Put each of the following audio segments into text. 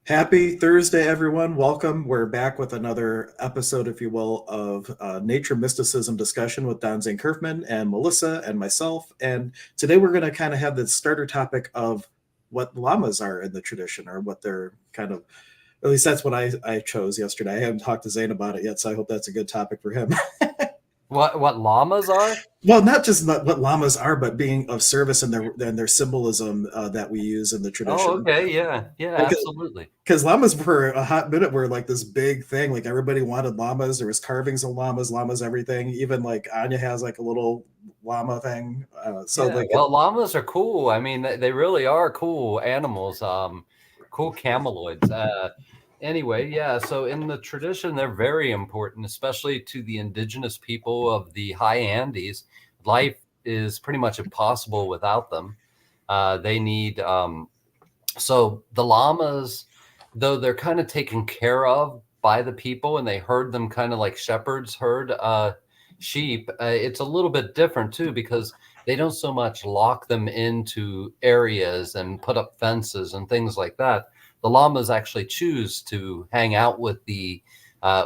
Happy Thursday, everyone. Welcome. We're back with another episode, if you will, of nature mysticism discussion with Zane and Melissa and myself. And today we're going to kind of have the starter topic of what llamas are in the tradition, or what they're kind of, at least that's what I chose yesterday. I haven't talked to Zane about it yet, so I hope that's a good topic for him. What llamas are? Well, not just what llamas are, but being of service and their symbolism that we use in the Oh, tradition. okay, yeah, yeah, absolutely. Because llamas for a hot minute were like this big thing. Like everybody wanted llamas. There was carvings of llamas, everything. Even like Anya has like a little llama thing. So Yeah, like well, llamas are cool. I mean, they really are cool animals. Cool cameloids. Anyway, yeah. So in the tradition, they're very important, especially to the indigenous people of the high Andes. Life is pretty much impossible without them. They need So the llamas, though they're kind of taken care of by the people and they herd them kind of like shepherds herd sheep, it's a little bit different too because they don't so much lock them into areas and put up fences and things like that. The llamas actually choose to hang out with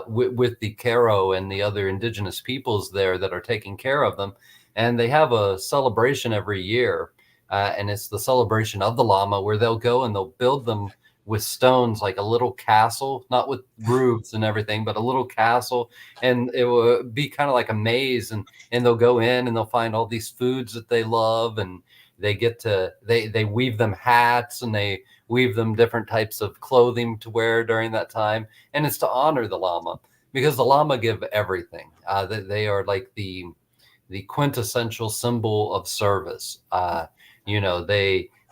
with the Karo and the other indigenous peoples there that are taking care of them, and they have a celebration every year, and it's the celebration of the llama where they'll go and they'll build them with stones like a little castle, not with roofs and everything, but a little castle, and it will be kind of like a maze, and they'll go in and they'll find all these foods that they love, and they weave them hats, and they weave them different types of clothing to wear during that time, and it's to honor the llama because the llama give everything. They are like the quintessential symbol of service.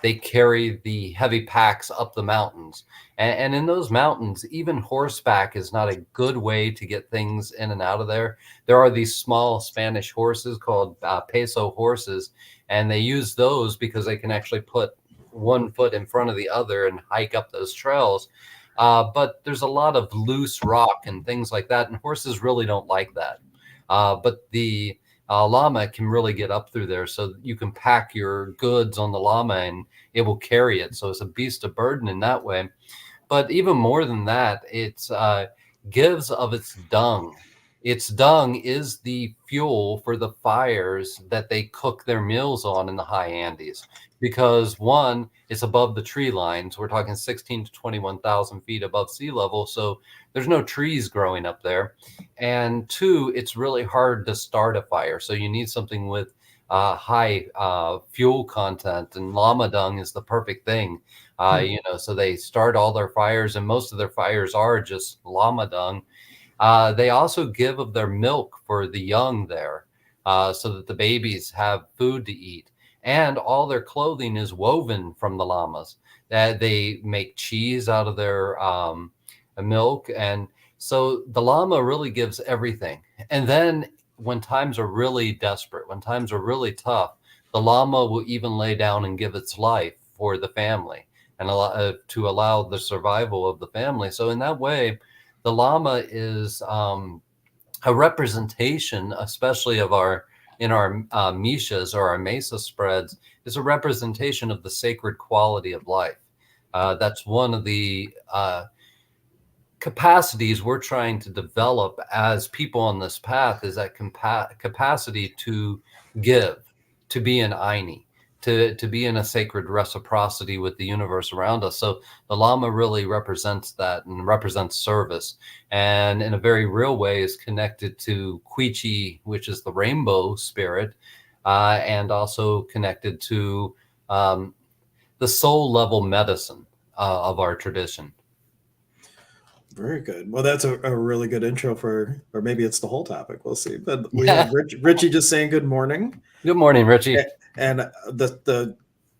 They carry the heavy packs up the mountains, and in those mountains, even horseback is not a good way to get things in and out of there. There are these small Spanish horses called peso horses, and they use those because they can actually put one foot in front of the other and hike up those trails. But there's a lot of loose rock and things like that, and horses really don't like that. But the llama can really get up through there, so you can pack your goods on the llama and it will carry it. So it's a beast of burden in that way. But even more than that, it's gives of its dung. Its dung is the fuel for the fires that they cook their meals on in the high Andes. Because one, it's above the tree lines. We're talking 16 to 21,000 feet above sea level. So there's no trees growing up there. And two, it's really hard to start a fire. So you need something with high fuel content, and llama dung is the perfect thing. So they start all their fires, and most of their fires are just llama dung. They also give of their milk for the young there, so that the babies have food to eat. And all their clothing is woven from the llamas. That they make cheese out of their milk, and so the llama really gives everything. And then when times are really desperate, when times are really tough, the llama will even lay down and give its life for the family and to allow the survival of the family. So in that way, the llama is a representation, especially of our in our mishas or our mesa spreads, is a representation of the sacred quality of life. That's one of the capacities we're trying to develop as people on this path, is that capacity to give, to be an Aini, to be in a sacred reciprocity with the universe around us. So the Lama really represents that and represents service, and in a very real way is connected to Quichi, which is the rainbow spirit, and also connected to the soul level medicine of our tradition. very good. Well, that's a really good intro for, or maybe it's the whole topic. We'll see. But we have Yeah. Richie just saying good morning. Good morning, Richie. And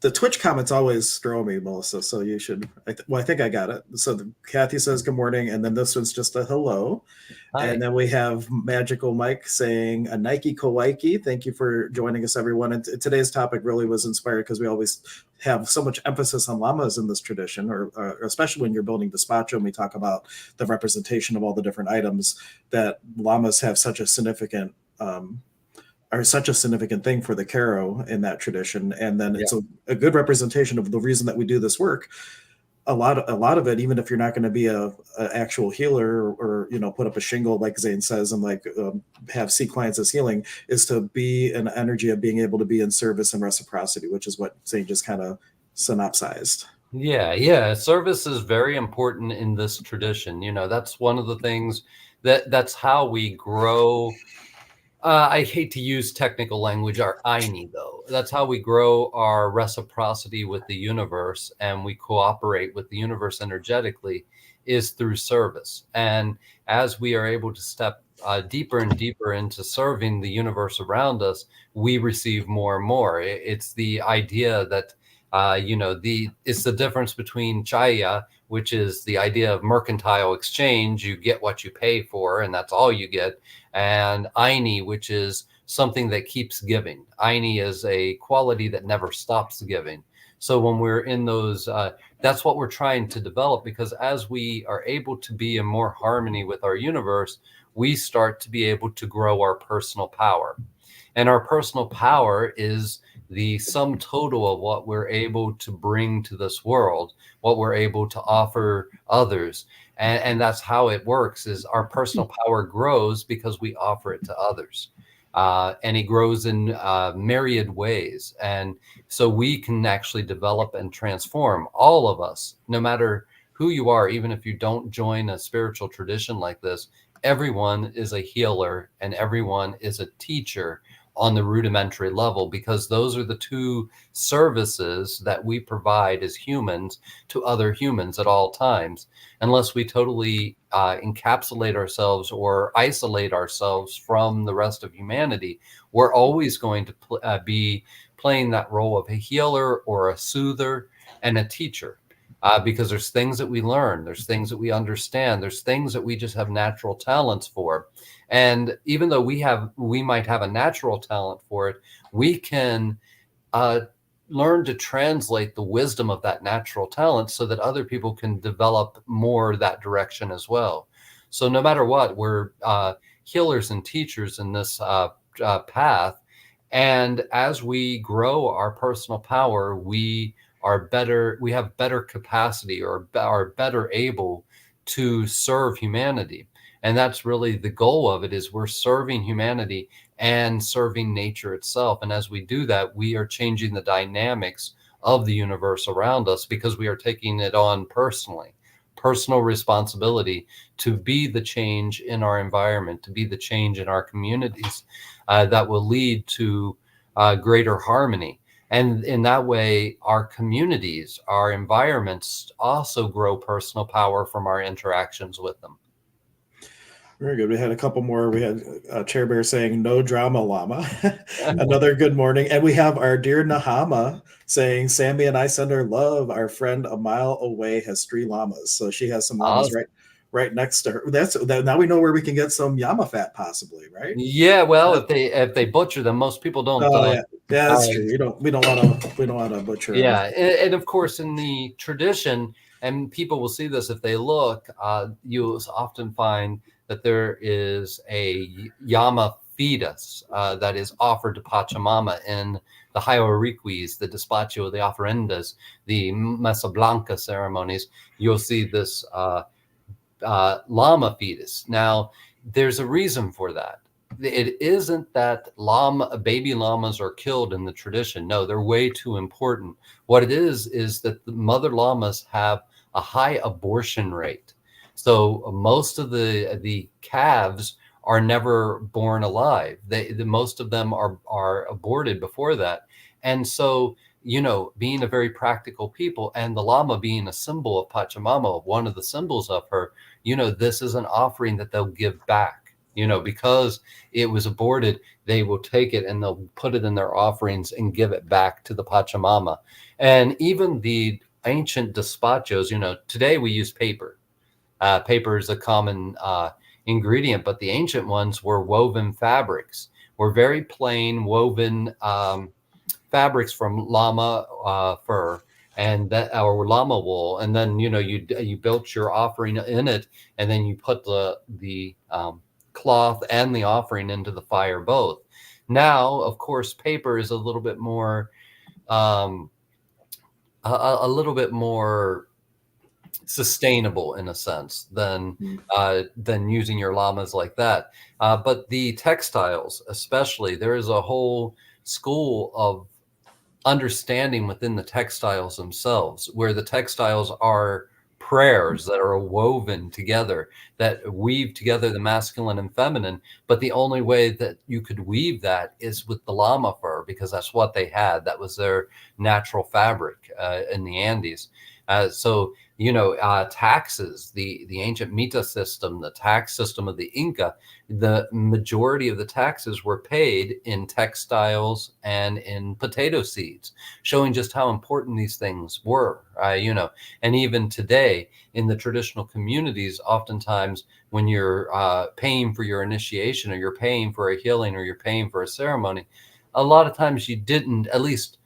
the Twitch comments always throw me, Melissa. So you should. Well, I think I got it. So Kathy says good morning, and then this one's just a hello. Hi. And then we have Magical Mike saying a Nike Kawaii. Thank you for joining us, everyone. And today's topic really was inspired because we always have so much emphasis on llamas in this tradition, or especially when you're building despacho and we talk about the representation of all the different items, that llamas have such a significant are such a significant thing for the Karo in that tradition. And then Yeah. it's a good representation of the reason that we do this work. a lot of it, even if you're not going to be a actual healer, or put up a shingle like Zane says, and like have see clients as healing, is to be an energy of being able to be in service and reciprocity, which is what Zane just kind of synopsized. Yeah, yeah. Service is very important in this tradition. That's one of the things that's how we grow. I hate to use technical language, our Aini, though. That's how we grow our reciprocity with the universe and we cooperate with the universe energetically, is through service. And as we are able to step deeper and deeper into serving the universe around us, we receive more and more. It's the idea that, it's the difference between Chaya, which is the idea of mercantile exchange. You get what you pay for, and that's all you get, and Aini, which is something that keeps giving. Aini is a quality that never stops giving. So when we're in those, that's what we're trying to develop, because as we are able to be in more harmony with our universe, we start to be able to grow our personal power. And our personal power is the sum total of what we're able to bring to this world, what we're able to offer others. And that's how it works, is our personal power grows because we offer it to others. And it grows in myriad ways. And so we can actually develop and transform, all of us, no matter who you are, even if you don't join a spiritual tradition like this. Everyone is a healer and everyone is a teacher on the rudimentary level, because those are the two services that we provide as humans to other humans at all times. Unless we totally encapsulate ourselves or isolate ourselves from the rest of humanity, we're always going to be playing that role of a healer or a soother and a teacher. Because there's things that we learn, there's things that we understand, there's things that we just have natural talents for. And even though we might have a natural talent for it, we can learn to translate the wisdom of that natural talent so that other people can develop more that direction as well. So no matter what, we're healers and teachers in this path. And as we grow our personal power, we have better capacity, or are better able to serve humanity. And that's really the goal of it, is we're serving humanity and serving nature itself. And as we do that, we are changing the dynamics of the universe around us, because we are taking it on personally, personal responsibility to be the change in our environment, to be the change in our communities that will lead to greater harmony. And in that way, our communities, our environments also grow personal power from our interactions with them. Very good. We had a couple more. We had Chair Bear saying "No drama, llama." Another good morning, and we have our dear Nahama saying, "Sammy and I send our love. Our friend a mile away has 3 llamas, so she has some llamas Awesome. right next to her. That's that. Now we know where we can get some llama fat, possibly, right? Yeah, well, Yeah. if they butcher them, most people don't. Oh yeah, yeah, Uh, that's true. We don't want to butcher them. yeah, and of course, in the tradition, and people will see this if they look, you'll often find that there is a llama fetus that is offered to Pachamama in the Hayorikis, the Despacho, the Ofrendas, the Mesa Blanca ceremonies. You'll see this llama fetus. Now, there's a reason for that. It isn't that baby llamas are killed in the tradition. No, they're way too important. What it is that the mother llamas have a high abortion rate. So most of the calves are never born alive. Most of them are aborted before that. And so, being a very practical people, and the llama being a symbol of Pachamama, one of the symbols of her, this is an offering that they'll give back. Because it was aborted, they will take it and they'll put it in their offerings and give it back to the Pachamama. And even the ancient despachos, today we use paper. Paper is a common ingredient, but the ancient ones were woven fabrics, were very plain woven fabrics from llama fur, and that, or llama wool, and then you built your offering in it, and then you put the cloth and the offering into the fire both. Now, of course, paper is a little bit more um, a little bit more sustainable in a sense Mm. than using your llamas like that. But the textiles, especially, there is a whole school of understanding within the textiles themselves, where the textiles are prayers that are woven together, that weave together the masculine and feminine. But the only way that you could weave that is with the llama fur, because that's what they had. That was their natural fabric in the Andes. So taxes, the ancient Mita system, the tax system of the Inca, the majority of the taxes were paid in textiles and in potato seeds, showing just how important these things were. And even today in the traditional communities, oftentimes when you're paying for your initiation, or you're paying for a healing, or you're paying for a ceremony, a lot of times you didn't, at least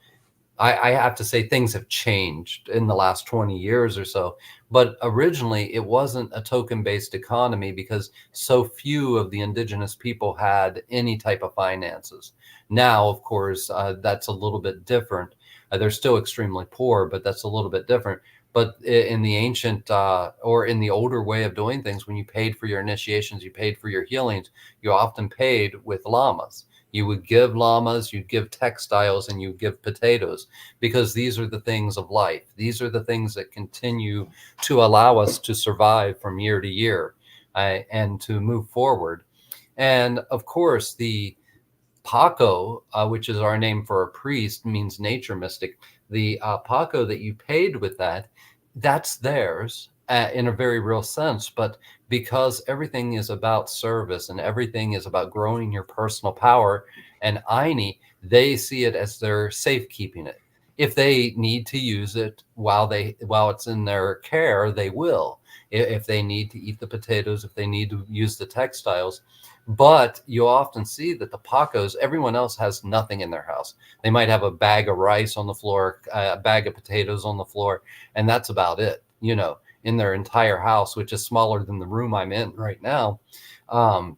I have to say things have changed in the last 20 years or so. But originally, it wasn't a token-based economy because so few of the indigenous people had any type of finances. Now, of course, that's a little bit different. They're still extremely poor, but that's a little bit different. But in the ancient or in the older way of doing things, when you paid for your initiations, you paid for your healings, you often paid with llamas. You would give llamas, you'd give textiles, and you'd give potatoes, because these are the things of life. These are the things that continue to allow us to survive from year to year and to move forward. And of course, the Paco, which is our name for a priest, means nature mystic. The Paco that you paid with that, that's theirs in a very real sense. But because everything is about service and everything is about growing your personal power and Aini, they see it as they're safekeeping it. If they need to use it while it's in their care, they will. If they need to eat the potatoes, if they need to use the textiles. But you often see that the Pacos, everyone else has nothing in their house. They might have a bag of rice on the floor, a bag of potatoes on the floor, and that's about it, in their entire house, which is smaller than the room I'm in right now. Um,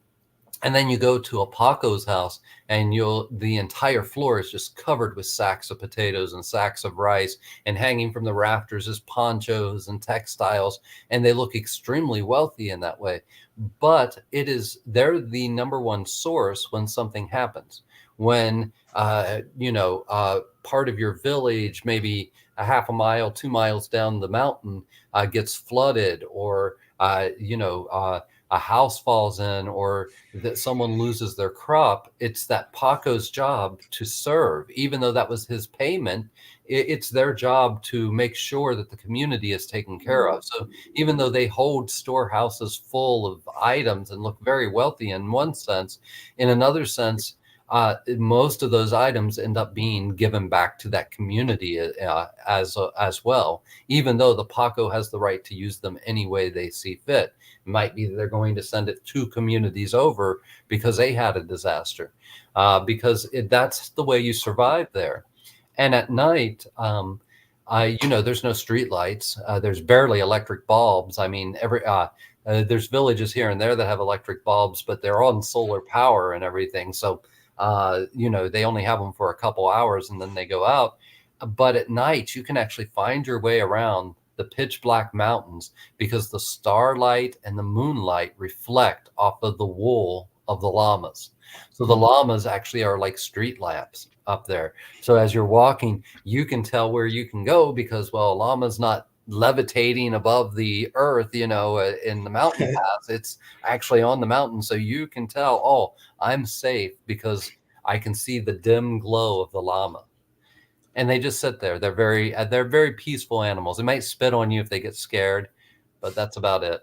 and then you go to a Paco's house, and the entire floor is just covered with sacks of potatoes and sacks of rice, and hanging from the rafters is ponchos and textiles, and they look extremely wealthy in that way. But they're the number one source when something happens. When part of your village, maybe a half a mile, 2 miles down the mountain, gets flooded, or a house falls in, or that someone loses their crop, it's that Paco's job to serve. Even though that was his payment, it's their job to make sure that the community is taken care of. So even though they hold storehouses full of items and look very wealthy in one sense, in another sense, most of those items end up being given back to that community as well, even though the Paco has the right to use them any way they see fit. It might be that they're going to send it 2 communities over because they had a disaster, because that's the way you survive there. And at night, there's no street lights. There's barely electric bulbs. I mean, there's villages here and there that have electric bulbs, but they're on solar power and everything. So, they only have them for a couple hours and then they go out. But at night, you can actually find your way around the pitch black mountains, because the starlight and the moonlight reflect off of the wool of the llamas. So the llamas actually are like street lamps up there. So as you're walking, you can tell where you can go, because, well, a llama's not levitating above the earth, in the mountain pass. It's actually on the mountain. So you can tell, oh, I'm safe because I can see the dim glow of the llama. And they just sit there. They're very peaceful animals. They might spit on you if they get scared, but that's about it.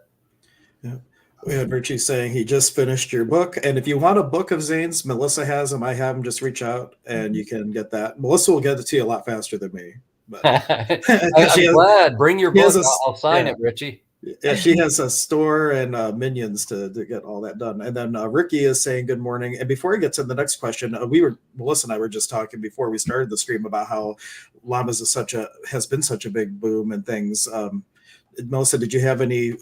Yeah. We had Richie saying he just finished your book. And if you want a book of Zane's, Melissa has them. I have them. Just reach out and you can get that. Melissa will get it to you a lot faster than me. But I'm glad. Bring your she has book. I'll sign yeah, it, Richie. yeah, she has a store and minions to get all that done. And then Ricky is saying good morning. And before he gets to the next question, Melissa and I were just talking before we started the stream about how llamas has been such a big boom and things. Melissa, did you have anything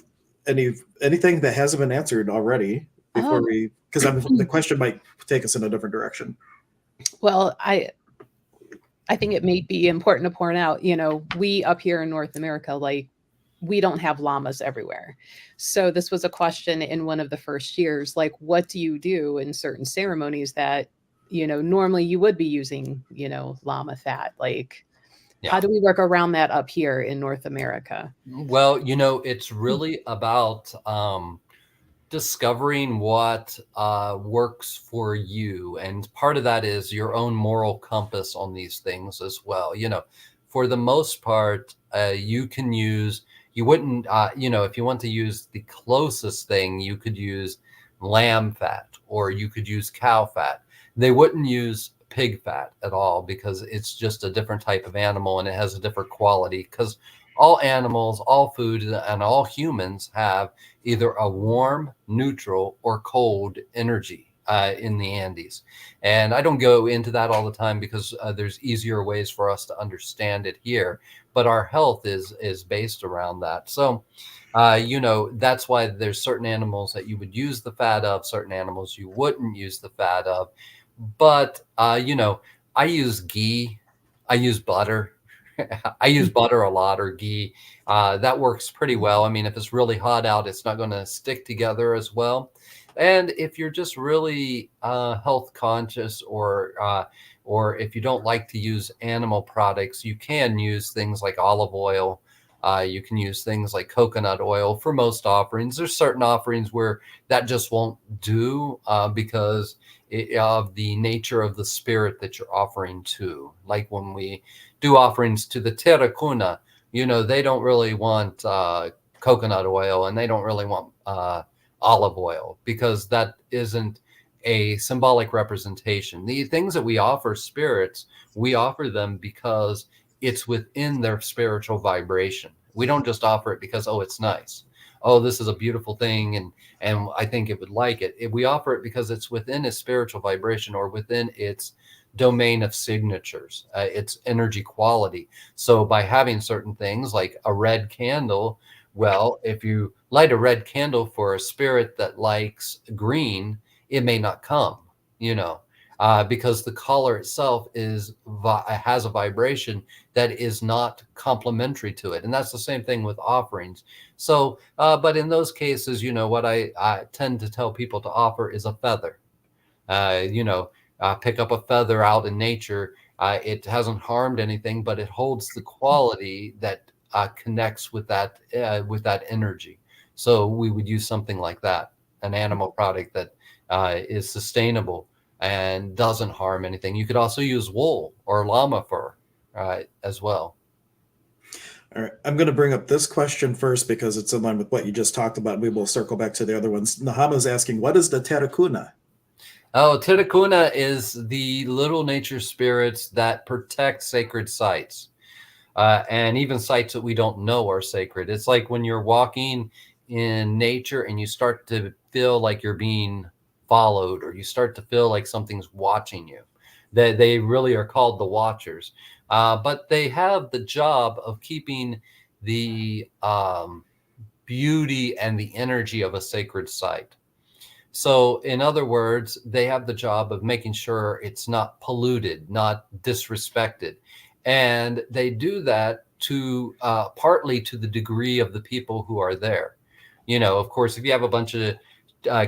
that hasn't been answered already before because the question might take us in a different direction. Well, I think it may be important to point out, we up here in North America, like we don't have llamas everywhere. So this was a question in one of the first years, like, what do you do in certain ceremonies that, normally you would be using, llama fat? Like, how Yeah. do we work around that up here in North America? Well, it's really about discovering what works for you. And part of that is your own moral compass on these things as well. For the most part, you wouldn't, if you want to use the closest thing, you could use lamb fat or you could use cow fat. They wouldn't use pig fat at all because it's just a different type of animal and it has a different quality, because all animals, all food, and all humans have either a warm, neutral, or cold energy in the Andes. And I don't go into that all the time because there's easier ways for us to understand it here. But our health is based around that. So, that's why there's certain animals that you would use the fat of, certain animals you wouldn't use the fat of. But, I use ghee, I use butter. I use butter a lot, or ghee. That works pretty well. I mean, if it's really hot out, it's not going to stick together as well. And if you're just really health conscious, or if you don't like to use animal products, you can use things like olive oil. You can use things like coconut oil for most offerings. There's certain offerings where that just won't do because of the nature of the spirit that you're offering to. Like when we do offerings to the Terracuna, they don't really want coconut oil and they don't really want olive oil because that isn't a symbolic representation. The things that we offer spirits, we offer them because it's within their spiritual vibration. We don't just offer it because, oh, it's nice. Oh, this is a beautiful thing, and I think it would like it. We offer it because it's within its spiritual vibration or within its domain of signatures, its energy quality. So by having certain things like a red candle, well, if you light a red candle for a spirit that likes green, it may not come, because the color itself has a vibration that is not complementary to it. And that's the same thing with offerings. So, but in those cases, what I tend to tell people to offer is a feather. Pick up a feather out in nature. It hasn't harmed anything, but it holds the quality that connects with that energy. So we would use something like that, an animal product that is sustainable and doesn't harm anything. You could also use wool or llama fur as well. All right, I'm going to bring up this question first because it's in line with what you just talked about. We will circle back to the other ones. Nahama is asking, what is the Terracuna? Oh, Titicuna is the little nature spirits that protect sacred sites, and even sites that we don't know are sacred. It's like when you're walking in nature and you start to feel like you're being followed, or you start to feel like something's watching you. They really are called the Watchers, but they have the job of keeping the beauty and the energy of a sacred site. So, in other words, they have the job of making sure it's not polluted, not disrespected. And they do that to partly to the degree of the people who are there. Of course, if you have a bunch of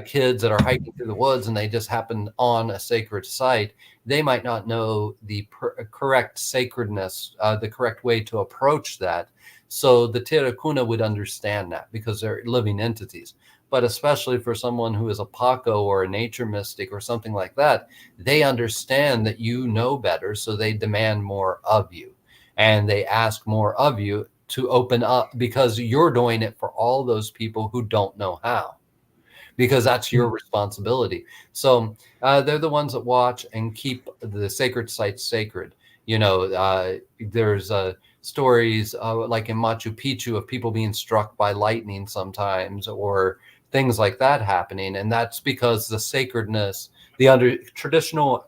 kids that are hiking through the woods and they just happen on a sacred site, they might not know the correct sacredness, the correct way to approach that. So the Terracuna would understand that because they're living entities. But especially for someone who is a Paco or a nature mystic or something like that, they understand that you know better, so they demand more of you. And they ask more of you to open up because you're doing it for all those people who don't know how, because that's your responsibility. So they're the ones that watch and keep the sacred sites sacred. There's stories like in Machu Picchu of people being struck by lightning sometimes, or things like that happening. And that's because the sacredness, traditional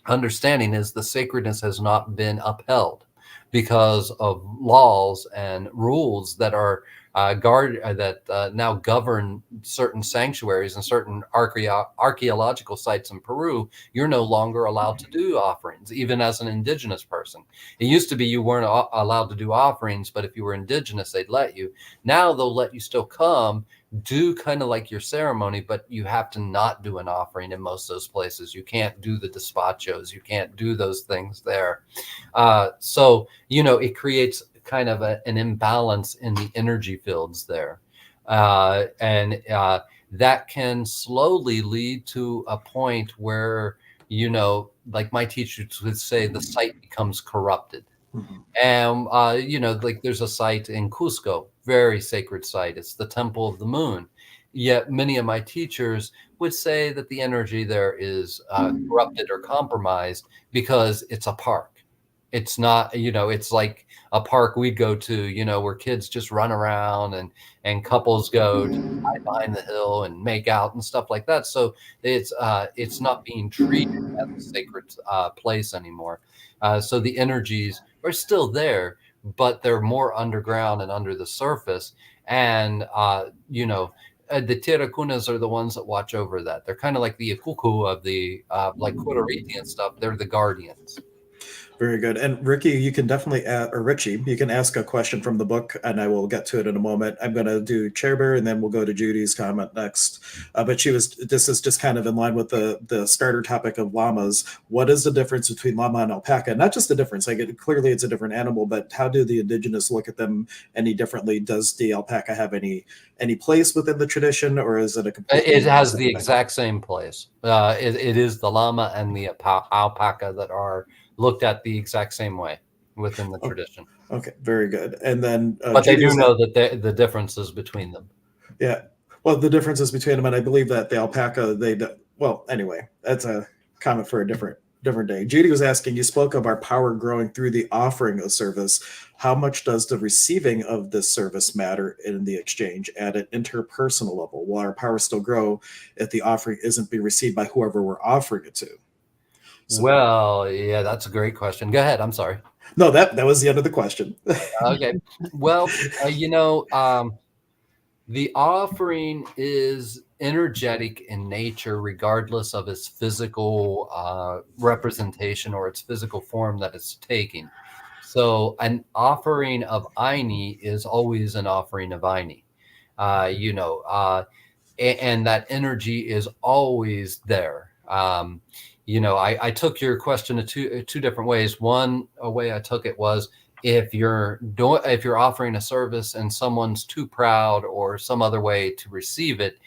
understanding is the sacredness has not been upheld because of laws and rules that are now govern certain sanctuaries and certain archaeological sites in Peru, you're no longer allowed to do offerings, even as an indigenous person. It used to be you weren't allowed to do offerings, but if you were indigenous, they'd let you. Now they'll let you still come, do kind of like your ceremony, but you have to not do an offering in most of those places. You can't do the despachos. You can't do those things there. So, it creates kind of an imbalance in the energy fields there. And that can slowly lead to a point where, like my teachers would say, the site becomes corrupted. Mhm. And, like there's a site in Cusco, very sacred site. It's the Temple of the Moon. Yet many of my teachers would say that the energy there is corrupted or compromised because it's a park. It's not, it's like a park we go to, where kids just run around and couples go to hide behind the hill and make out and stuff like that. So it's not being treated as a sacred place anymore. So the energies are still there, but they're more underground and under the surface. And the Tiracunas are the ones that watch over that. They're kind of like the Ikuku of the like Puerto Rican stuff. They're the guardians. Very good. And Ricky, you can definitely, or Richie, you can ask a question from the book, and I will get to it in a moment. I'm going to do Chairbear, and then we'll go to Judy's comment next. But this is just kind of in line with the starter topic of llamas. What is the difference between llama and alpaca? Not just the difference, clearly it's a different animal, but how do the indigenous look at them any differently? Does the alpaca have any place within the tradition, or is it a completely? It has the exact same place. It is the llama and the alpaca that are looked at the exact same way within the tradition. Okay, very good. And then, but they do know that the differences between them. Yeah, well, the differences between them, and I believe that the alpaca, anyway, that's a comment for a different day. Judy was asking, you spoke of our power growing through the offering of service. How much does the receiving of this service matter in the exchange at an interpersonal level? Will our power still grow if the offering isn't being received by whoever we're offering it to? So, well, yeah, that's a great question. Go ahead. I'm sorry. No, that was the end of the question. Okay. Well, the offering is energetic in nature, regardless of its physical representation or its physical form that it's taking. So an offering of Aini is always an offering of Aini, and that energy is always there. I took your question in two different ways. One way I took it was, if you're offering a service and someone's too proud or some other way to receive it,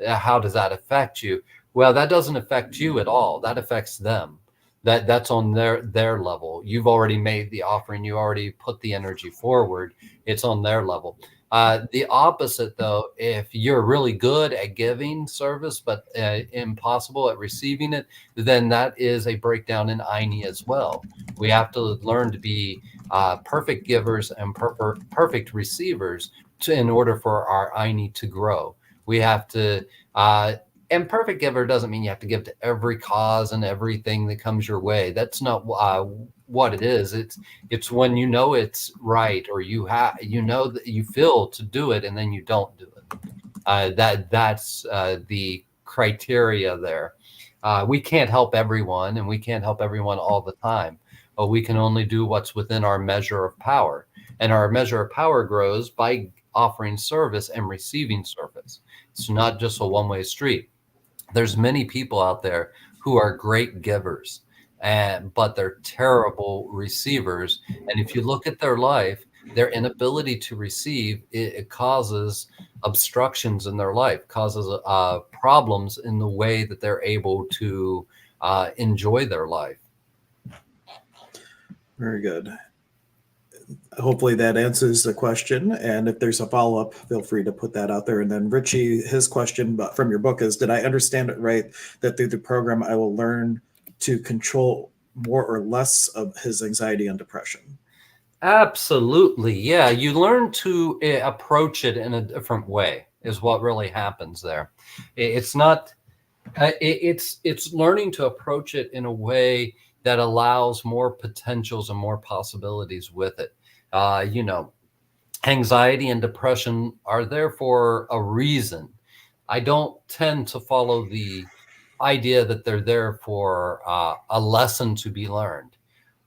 how does that affect you? Well, that doesn't affect you at all. That affects them. That's on their level. You've already made the offering. You already put the energy forward. It's on their level. The opposite, though, if you're really good at giving service but impossible at receiving it, then that is a breakdown in Aini as well. We have to learn to be perfect givers and perfect receivers in order for our Aini to grow. We have to, and perfect giver doesn't mean you have to give to every cause and everything that comes your way. That's not what it is. It's when you know it's right, or that you feel to do it and then you don't do it. That's the criteria there. We can't help everyone, and we can't help everyone all the time. But we can only do what's within our measure of power. And our measure of power grows by offering service and receiving service. It's not just a one-way street. There's many people out there who are great givers, but they're terrible receivers. And if you look at their life, their inability to receive, it causes obstructions in their life, causes problems in the way that they're able to enjoy their life. Very good. Hopefully that answers the question. And if there's a follow-up, feel free to put that out there. And then Richie, his question from your book is, did I understand it right that through the program I will learn to control more or less of his anxiety and depression? Absolutely. Yeah. You learn to approach it in a different way is what really happens there. It's not, it's learning to approach it in a way that allows more potentials and more possibilities with it. Anxiety and depression are there for a reason. I don't tend to follow the idea that they're there for a lesson to be learned.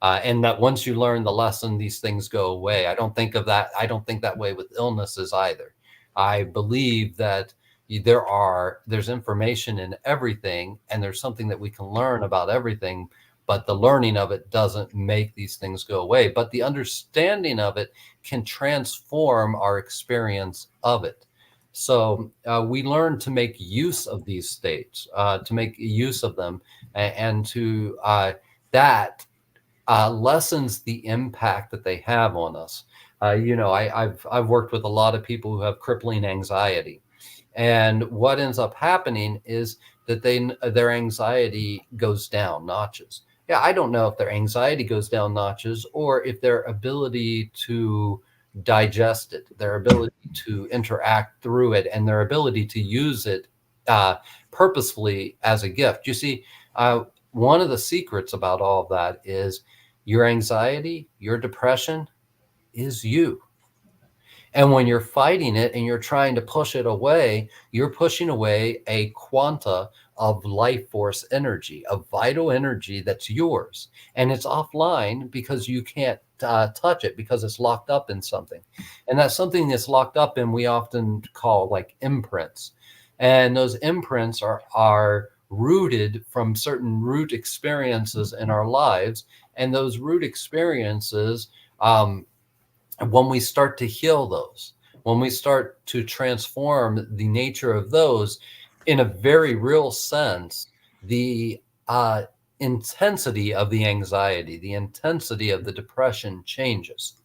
And that once you learn the lesson, these things go away. I don't think of that. I don't think that way with illnesses either. I believe that there's information in everything, and there's something that we can learn about everything, but the learning of it doesn't make these things go away. But the understanding of it can transform our experience of it. So we learn to make use of these states, to make use of them, and to that lessens the impact that they have on us. I've worked with a lot of people who have crippling anxiety, and what ends up happening is that their anxiety goes down notches. Yeah, I don't know if their anxiety goes down notches or if their ability to digest it, their ability to interact through it, and their ability to use it purposefully as a gift. You see, one of the secrets about all of that is your anxiety, your depression is you. And when you're fighting it and you're trying to push it away, you're pushing away a quanta of life force energy, of vital energy that's yours. And it's offline because you can't touch it because it's locked up in something. And that's something that's locked up in, we often call like imprints. And those imprints are rooted from certain root experiences in our lives. And those root experiences, when we start to heal those, when we start to transform the nature of those in a very real sense, the intensity of the anxiety, the intensity of the depression changes.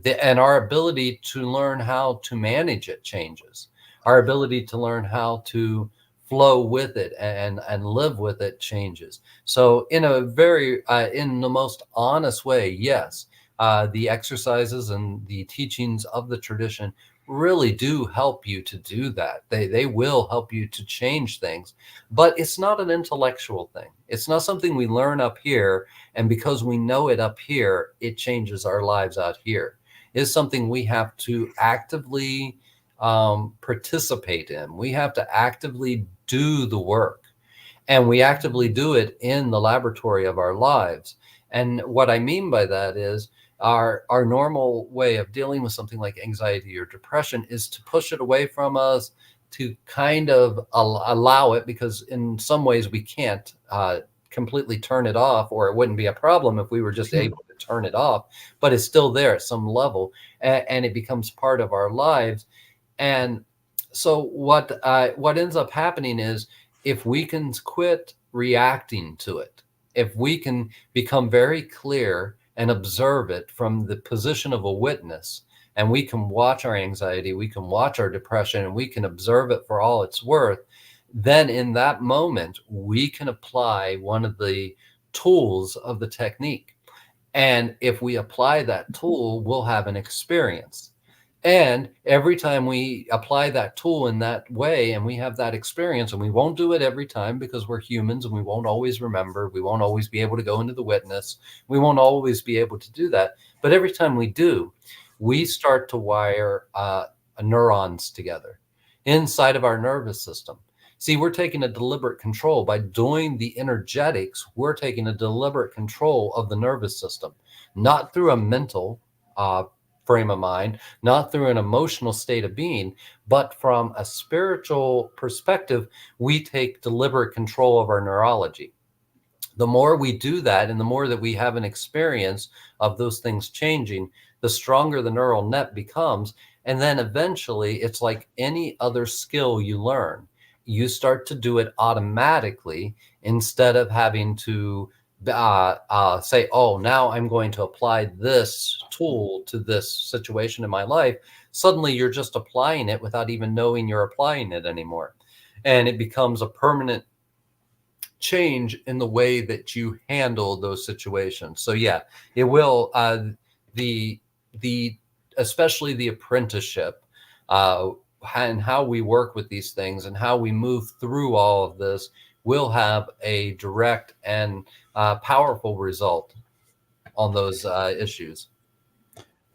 And our ability to learn how to manage it changes. Our ability to learn how to flow with it and live with it changes. So in a very, in the most honest way, yes, the exercises and the teachings of the tradition really do help you to do that. They will help you to change things, but it's not an intellectual thing. It's not something we learn up here, and because we know it up here, it changes our lives out here. It's something we have to actively participate in. We have to actively do the work, and we actively do it in the laboratory of our lives. And what I mean by that is our normal way of dealing with something like anxiety or depression is to push it away from us, to kind of allow it, because in some ways we can't completely turn it off, or it wouldn't be a problem if we were just able to turn it off, but it's still there at some level, and it becomes part of our lives. And so what ends up happening is, if we can quit reacting to it, if we can become very clear and observe it from the position of a witness, and we can watch our anxiety, we can watch our depression, and we can observe it for all it's worth, then in that moment, we can apply one of the tools of the technique. And if we apply that tool, we'll have an experience. And every time we apply that tool in that way and we have that experience, and we won't do it every time because we're humans and we won't always remember, we won't always be able to go into the witness, we won't always be able to do that. But every time we do, we start to wire neurons together inside of our nervous system. See, we're taking a deliberate control by doing the energetics. We're taking a deliberate control of the nervous system, not through a mental frame of mind, not through an emotional state of being, but from a spiritual perspective, we take deliberate control of our neurology. The more we do that, and the more that we have an experience of those things changing, the stronger the neural net becomes. And then eventually, it's like any other skill you learn. You start to do it automatically instead of having to say, oh, now I'm going to apply this tool to this situation in my life. Suddenly you're just applying it without even knowing you're applying it anymore. And it becomes a permanent change in the way that you handle those situations. So yeah, it will, the especially the apprenticeship, and how we work with these things and how we move through all of this will have a direct and powerful result on those issues.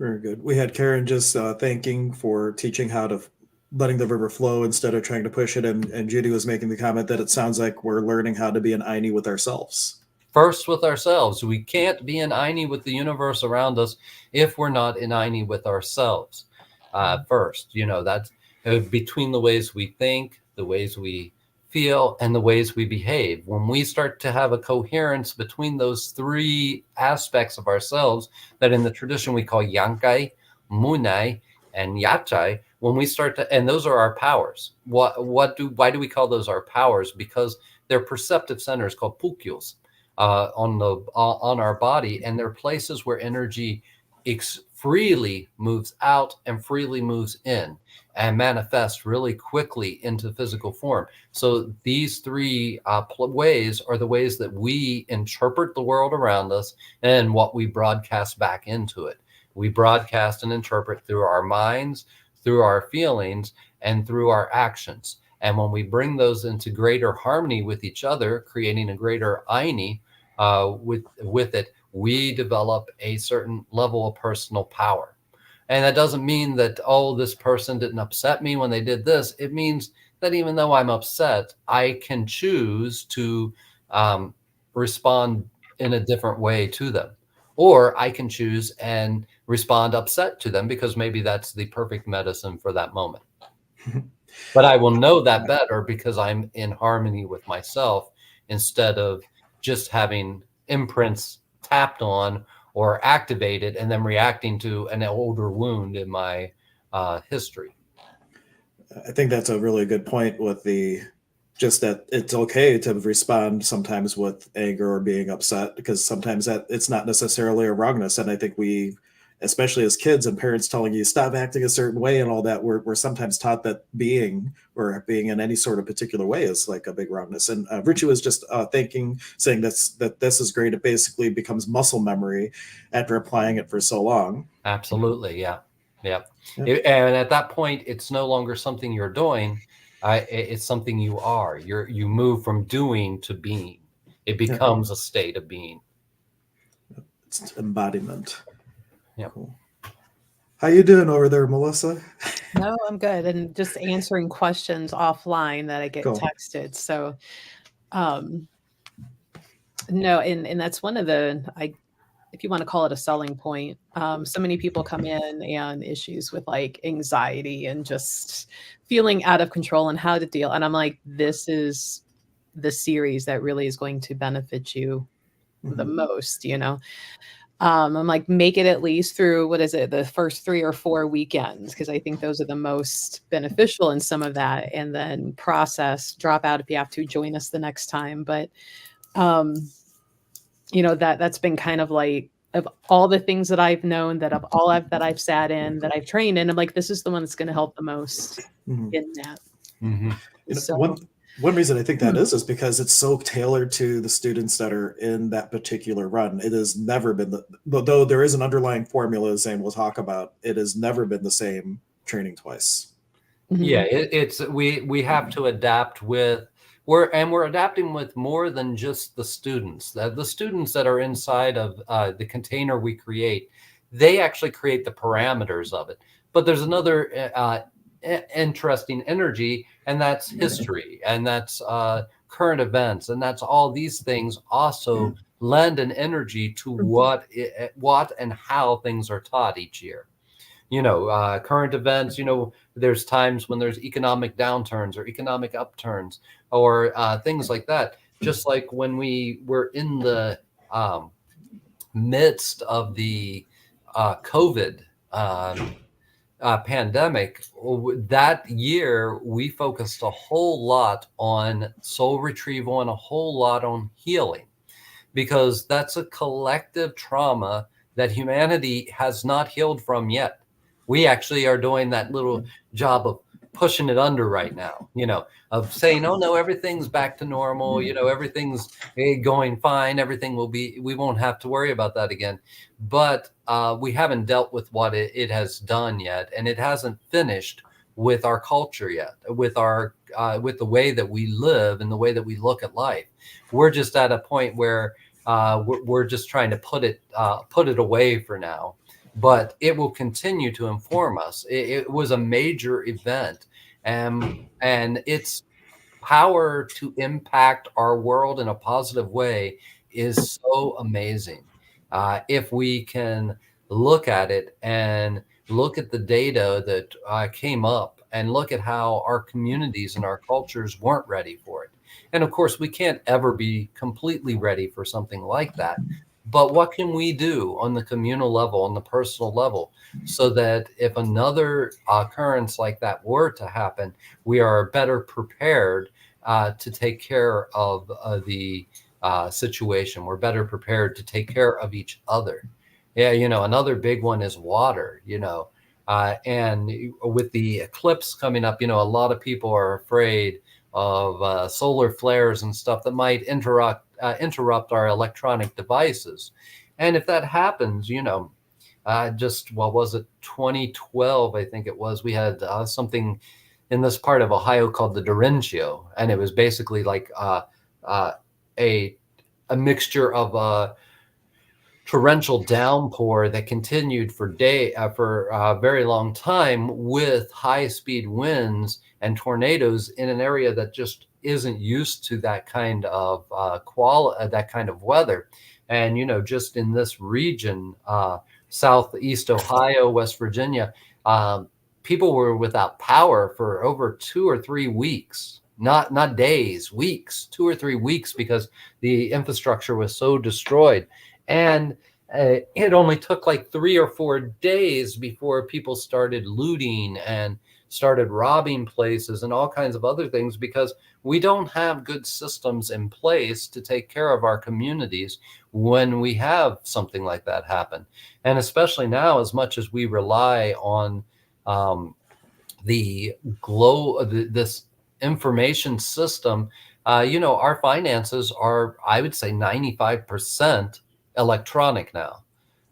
Very good. We had Karen just thanking for teaching how to letting the river flow instead of trying to push it, and Judy was making the comment that it sounds like we're learning how to be an Aini with ourselves. First with ourselves. We can't be in Aini with the universe around us if we're not in Aini with ourselves. First, that's between the ways we think, the ways we feel, and the ways we behave. When we start to have a coherence between those three aspects of ourselves that in the tradition we call Yankai, Munai, and Yachai, when we start to, and those are our powers. Why do we call those our powers? Because they're perceptive centers called pukyos on our body, and they're places where energy freely moves out and freely moves in and manifests really quickly into physical form. So these three ways are the ways that we interpret the world around us and what we broadcast back into it. We broadcast and interpret through our minds, through our feelings, and through our actions. And when we bring those into greater harmony with each other, creating a greater Aini with it, we develop a certain level of personal power. And that doesn't mean that, oh, this person didn't upset me when they did this. It means that even though I'm upset, I can choose to respond in a different way to them. Or I can choose and respond upset to them because maybe that's the perfect medicine for that moment. But I will know that better because I'm in harmony with myself instead of just having imprints tapped on or activated and then reacting to an older wound in my history. I think that's a really good point with just that it's okay to respond sometimes with anger or being upset, because sometimes that it's not necessarily a wrongness. And I think we, especially as kids and parents telling you stop acting a certain way and all that, we're sometimes taught that being in any sort of particular way is like a big wrongness. And Richie was just saying that this is great. It basically becomes muscle memory after applying it for so long. Absolutely. Yeah. And at that point, it's no longer something you're doing. It's something you are. You move from doing to being. It becomes a state of being. It's embodiment. Yeah. Cool. How you doing over there, Melissa? No, I'm good. And just answering questions offline that I get texted. So, no, and that's one of if you want to call it a selling point, so many people come in and issues with like anxiety and just feeling out of control and how to deal. And I'm like, this is the series that really is going to benefit you the most, I'm like, make it at least through, the first 3 or 4 weekends, because I think those are the most beneficial in some of that, and then drop out if you have to, join us the next time. But that's been kind of like, of all the things that I've known, that I've sat in, that I've trained in, I'm like, this is the one that's going to help the most in that. So one reason I think that is because it's so tailored to the students that are in that particular run. It has never been though there is an underlying formula, as Zane will talk about, it has never been the same training twice. Yeah, we have to adapt with. We're adapting with more than just the students. The students that are inside of the container we create, they actually create the parameters of it. But there's another interesting energy, and that's history, and that's current events, and that's all these things also lend an energy to what and how things are taught each year. Current events, there's times when there's economic downturns or economic upturns or things like that. Just like when we were in the midst of the COVID pandemic, that year, we focused a whole lot on soul retrieval and a whole lot on healing, because that's a collective trauma that humanity has not healed from yet. We actually are doing that little job of pushing it under right now, of saying, oh no, everything's back to normal. Everything's going fine. We won't have to worry about that again. But we haven't dealt with what it has done yet. And it hasn't finished with our culture yet, with the way that we live and the way that we look at life. We're just at a point where we're just trying to put it away for now. but it will continue to inform us. It was a major event, and its power to impact our world in a positive way is so amazing. If we can look at it and look at the data that came up and look at how our communities and our cultures weren't ready for it. And of course, we can't ever be completely ready for something like that. But what can we do on the communal level, on the personal level, so that if another occurrence like that were to happen, we are better prepared to take care of the situation. We're better prepared to take care of each other. Yeah, another big one is water, and with the eclipse coming up, a lot of people are afraid of solar flares and stuff that might interrupt our electronic devices. And if that happens, just what was it, 2012, I think it was, we had something in this part of Ohio called the Derecho, and it was basically like uh, a mixture of a torrential downpour that continued for a very long time, with high speed winds and tornadoes in an area that just isn't used to that kind of that kind of weather. And just in this region, southeast Ohio, West Virginia, um, people were without power for over 2 or 3 weeks, not days, weeks, 2 or 3 weeks, because the infrastructure was so destroyed. And it only took like 3 or 4 days before people started looting and started robbing places and all kinds of other things, because we don't have good systems in place to take care of our communities when we have something like that happen. And especially now, as much as we rely on the this information system, our finances are, I would say, 95% electronic now,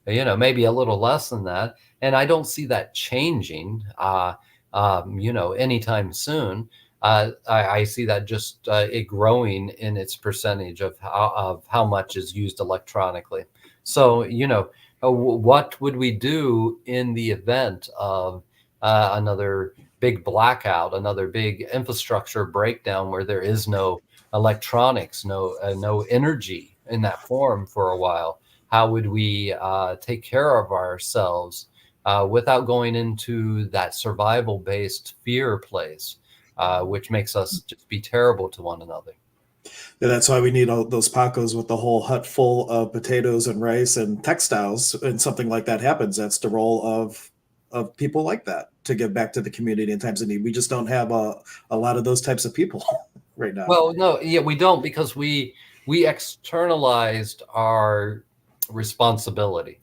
maybe a little less than that. And I don't see that changing, anytime soon. I see that just it growing in its percentage of how much is used electronically. So, what would we do in the event of another big blackout, another big infrastructure breakdown where there is no electronics, no energy in that form for a while? How would we take care of ourselves without going into that survival-based fear place, which makes us just be terrible to one another? Yeah, that's why we need all those Pacos with the whole hut full of potatoes and rice and textiles. And something like that happens, that's the role of people like that, to give back to the community in times of need. We just don't have a lot of those types of people right now. Well, no, yeah, we don't, because we externalized our responsibility.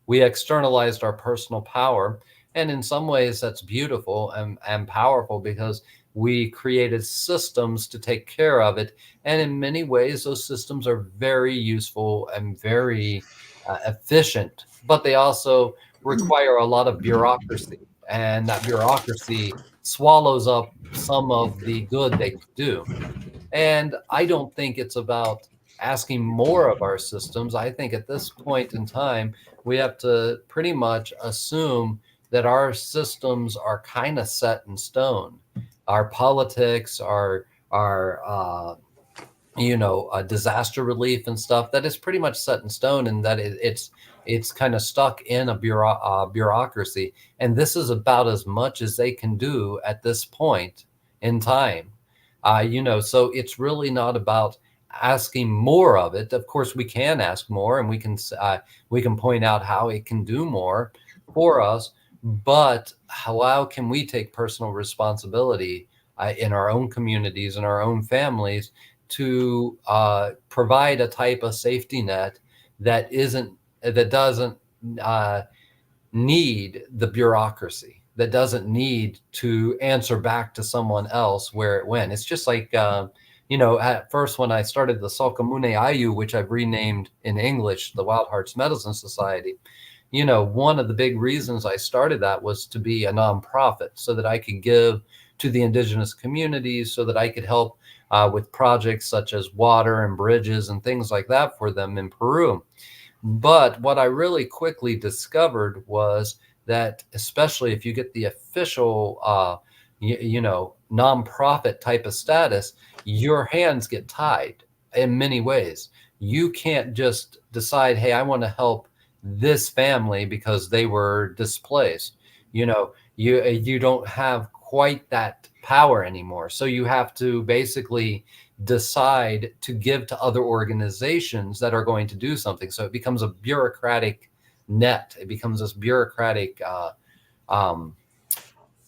We externalized our personal power. And in some ways, that's beautiful and powerful, because we created systems to take care of it. And in many ways, those systems are very useful and very efficient, but they also require a lot of bureaucracy. And that bureaucracy swallows up some of the good they could do. And I don't think it's about asking more of our systems. I think at this point in time, we have to pretty much assume that our systems are kind of set in stone. Our politics, our disaster relief and stuff, that is pretty much set in stone, and that it's kind of stuck in a bureaucracy. And this is about as much as they can do at this point in time. So it's really not about asking more of it. Of course, we can ask more, and we can point out how it can do more for us. But how can we take personal responsibility in our own communities and our own families to provide a type of safety net that doesn't need the bureaucracy, that doesn't need to answer back to someone else where it went. It's just like, at first, when I started the Salkamune Ayu, which I've renamed in English, the Wild Hearts Medicine Society, one of the big reasons I started that was to be a nonprofit, so that I could give to the indigenous communities, so that I could help with projects such as water and bridges and things like that for them in Peru. But what I really quickly discovered was that, especially if you get the official, nonprofit type of status, your hands get tied in many ways. You can't just decide, hey, I want to help this family because they were displaced. You don't have quite that power anymore. So you have to basically decide to give to other organizations that are going to do something. So it becomes a bureaucratic net. It becomes this bureaucratic, um,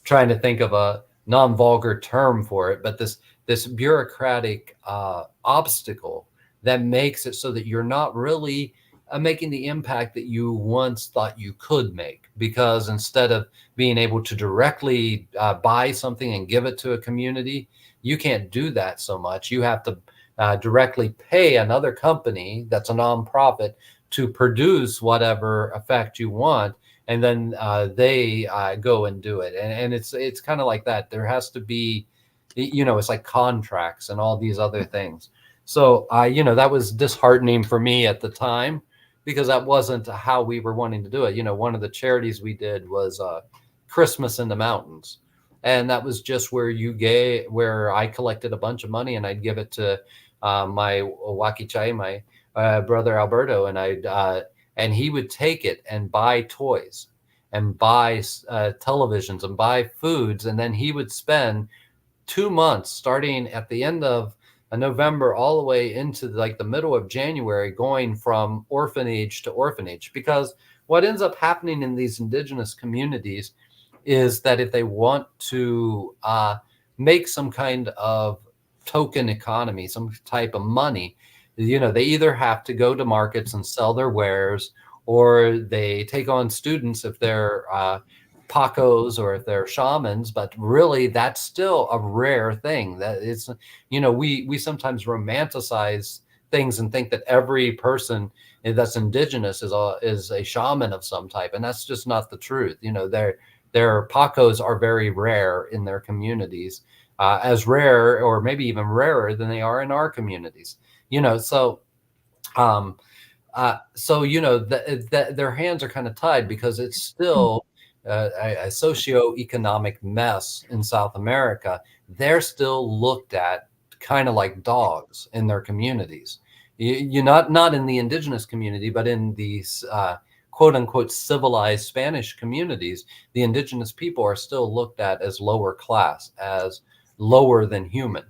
trying to think of a non-vulgar term for it, but this bureaucratic obstacle that makes it so that you're not really making the impact that you once thought you could make. Because instead of being able to directly buy something and give it to a community, you can't do that so much. You have to directly pay another company that's a nonprofit to produce whatever effect you want, and then they go and do it. And it's kind of like that. There has to be, it's like contracts and all these other things. So that was disheartening for me at the time, because that wasn't how we were wanting to do it. One of the charities we did was Christmas in the Mountains, and that was just where I collected a bunch of money and I'd give it to my Wakichai, my brother Alberto, and he would take it and buy toys and buy televisions and buy foods. And then he would spend 2 months starting at the end of November all the way into like the middle of January, going from orphanage to orphanage. Because what ends up happening in these indigenous communities is that if they want to make some kind of token economy, some type of money, they either have to go to markets and sell their wares, or they take on students if they're Pacos or if they're shamans. But really, that's still a rare thing. That it's, we sometimes romanticize things and think that every person that's indigenous is a shaman of some type, and that's just not the truth. Their Pacos are very rare in their communities, as rare or maybe even rarer than they are in our communities. So their hands are kind of tied, because it's still a socioeconomic mess in South America. They're still looked at kind of like dogs in their communities. You not in the indigenous community, but in these quote unquote civilized Spanish communities, the indigenous people are still looked at as lower class, as lower than human.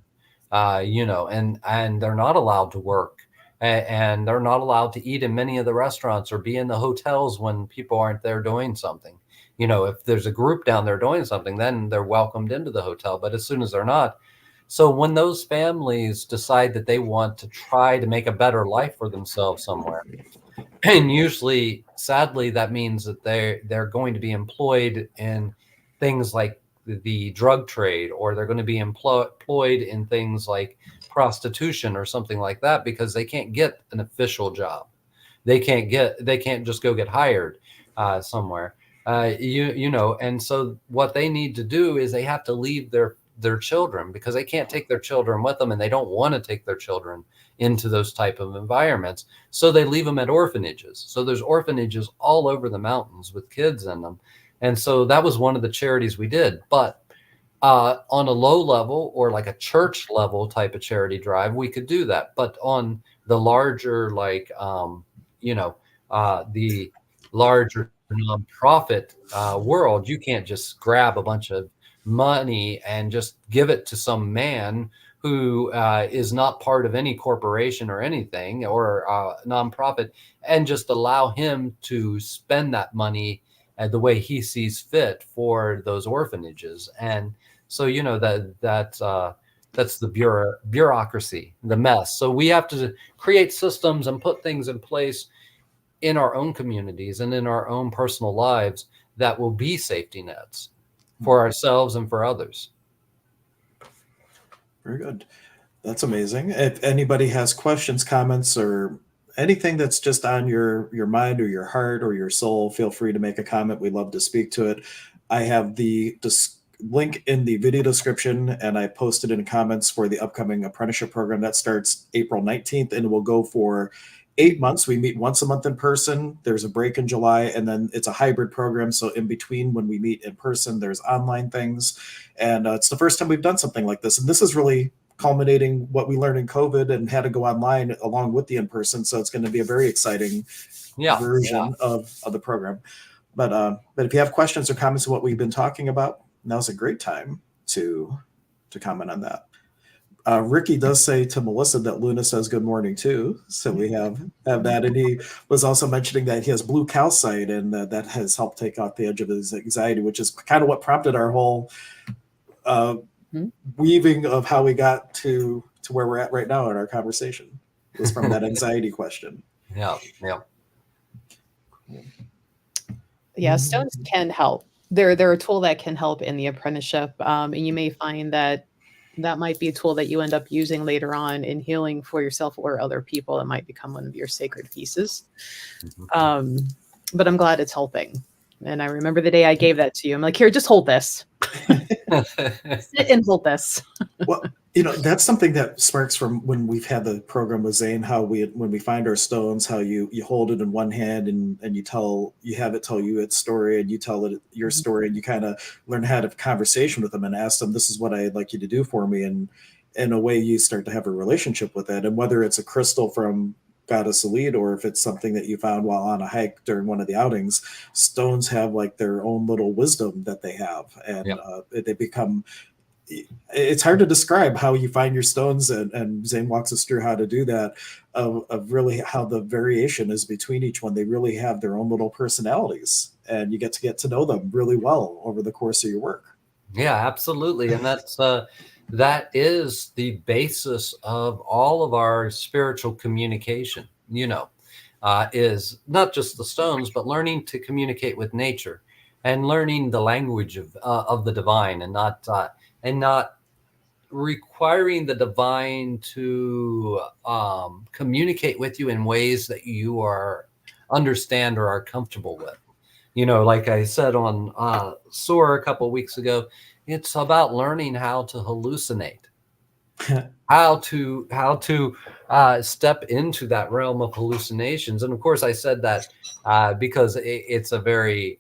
And they're not allowed to work, and they're not allowed to eat in many of the restaurants or be in the hotels when people aren't there doing something. If there's a group down there doing something, then they're welcomed into the hotel. But as soon as they're not, so when those families decide that they want to try to make a better life for themselves somewhere, and usually, sadly, that means that they're going to be employed in things like the drug trade, or they're going to be employed in things like prostitution or something like that, because they can't get an official job. They can't just go get hired somewhere. And so what they need to do is they have to leave their children, because they can't take their children with them, and they don't want to take their children into those type of environments. So they leave them at orphanages. So there's orphanages all over the mountains with kids in them. And so that was one of the charities we did. But on a low level, or like a church level type of charity drive, we could do that. But on the larger, like, the larger nonprofit world, you can't just grab a bunch of money and just give it to some man who is not part of any corporation or anything, or nonprofit, and just allow him to spend that money the way he sees fit for those orphanages. And so that's the bureaucracy, the mess. So we have to create systems and put things in place in our own communities and in our own personal lives that will be safety nets for ourselves and for others. Very good. That's amazing. If anybody has questions, comments, or anything that's just on your mind or your heart or your soul, feel free to make a comment. We'd love to speak to it. I have the link in the video description, and I posted in comments for the upcoming apprenticeship program that starts April 19th and will go for 8 months. We meet once a month in person. There's a break in July, and then it's a hybrid program. So in between when we meet in person, there's online things. And it's the first time we've done something like this. And this is really culminating what we learned in COVID and had to go online along with the in-person. So it's going to be a very exciting version of the program. But if you have questions or comments on what we've been talking about, now's a great time to comment on that. Ricky does say to Melissa that Luna says good morning too. So we have that. And he was also mentioning that he has blue calcite, and that has helped take off the edge of his anxiety, which is kind of what prompted our whole weaving of how we got to where we're at right now in our conversation. It was from that anxiety question. Yeah, stones can help. They're a tool that can help in the apprenticeship. And you may find that might be a tool that you end up using later on in healing for yourself or other people. It might become one of your sacred pieces. But I'm glad it's helping. And I remember the day I gave that to you. I'm like, here, just hold this. Sit and hold this. Well, that's something that sparks from when we've had the program with Zane, how when we find our stones, how you hold it in one hand and you have it tell you its story, and you tell it your story, and you kind of learn how to have a conversation with them and ask them, this is what I'd like you to do for me. And in a way you start to have a relationship with it. And whether it's a crystal from Goddess Elite, or if it's something that you found while on a hike during one of the outings, stones have like their own little wisdom that they have. And they become, it's hard to describe how you find your stones, and Zane walks us through how to do that, of really how the variation is between each one. They really have their own little personalities, and you get to know them really well over the course of your work. Yeah, absolutely. And that is the basis of all of our spiritual communication, is not just the stones, but learning to communicate with nature and learning the language of the divine, and not requiring the divine to communicate with you in ways that you understand or are comfortable with. Like I said on SOAR a couple of weeks ago, it's about learning how to hallucinate, how to step into that realm of hallucinations. And of course, I said that because it's a very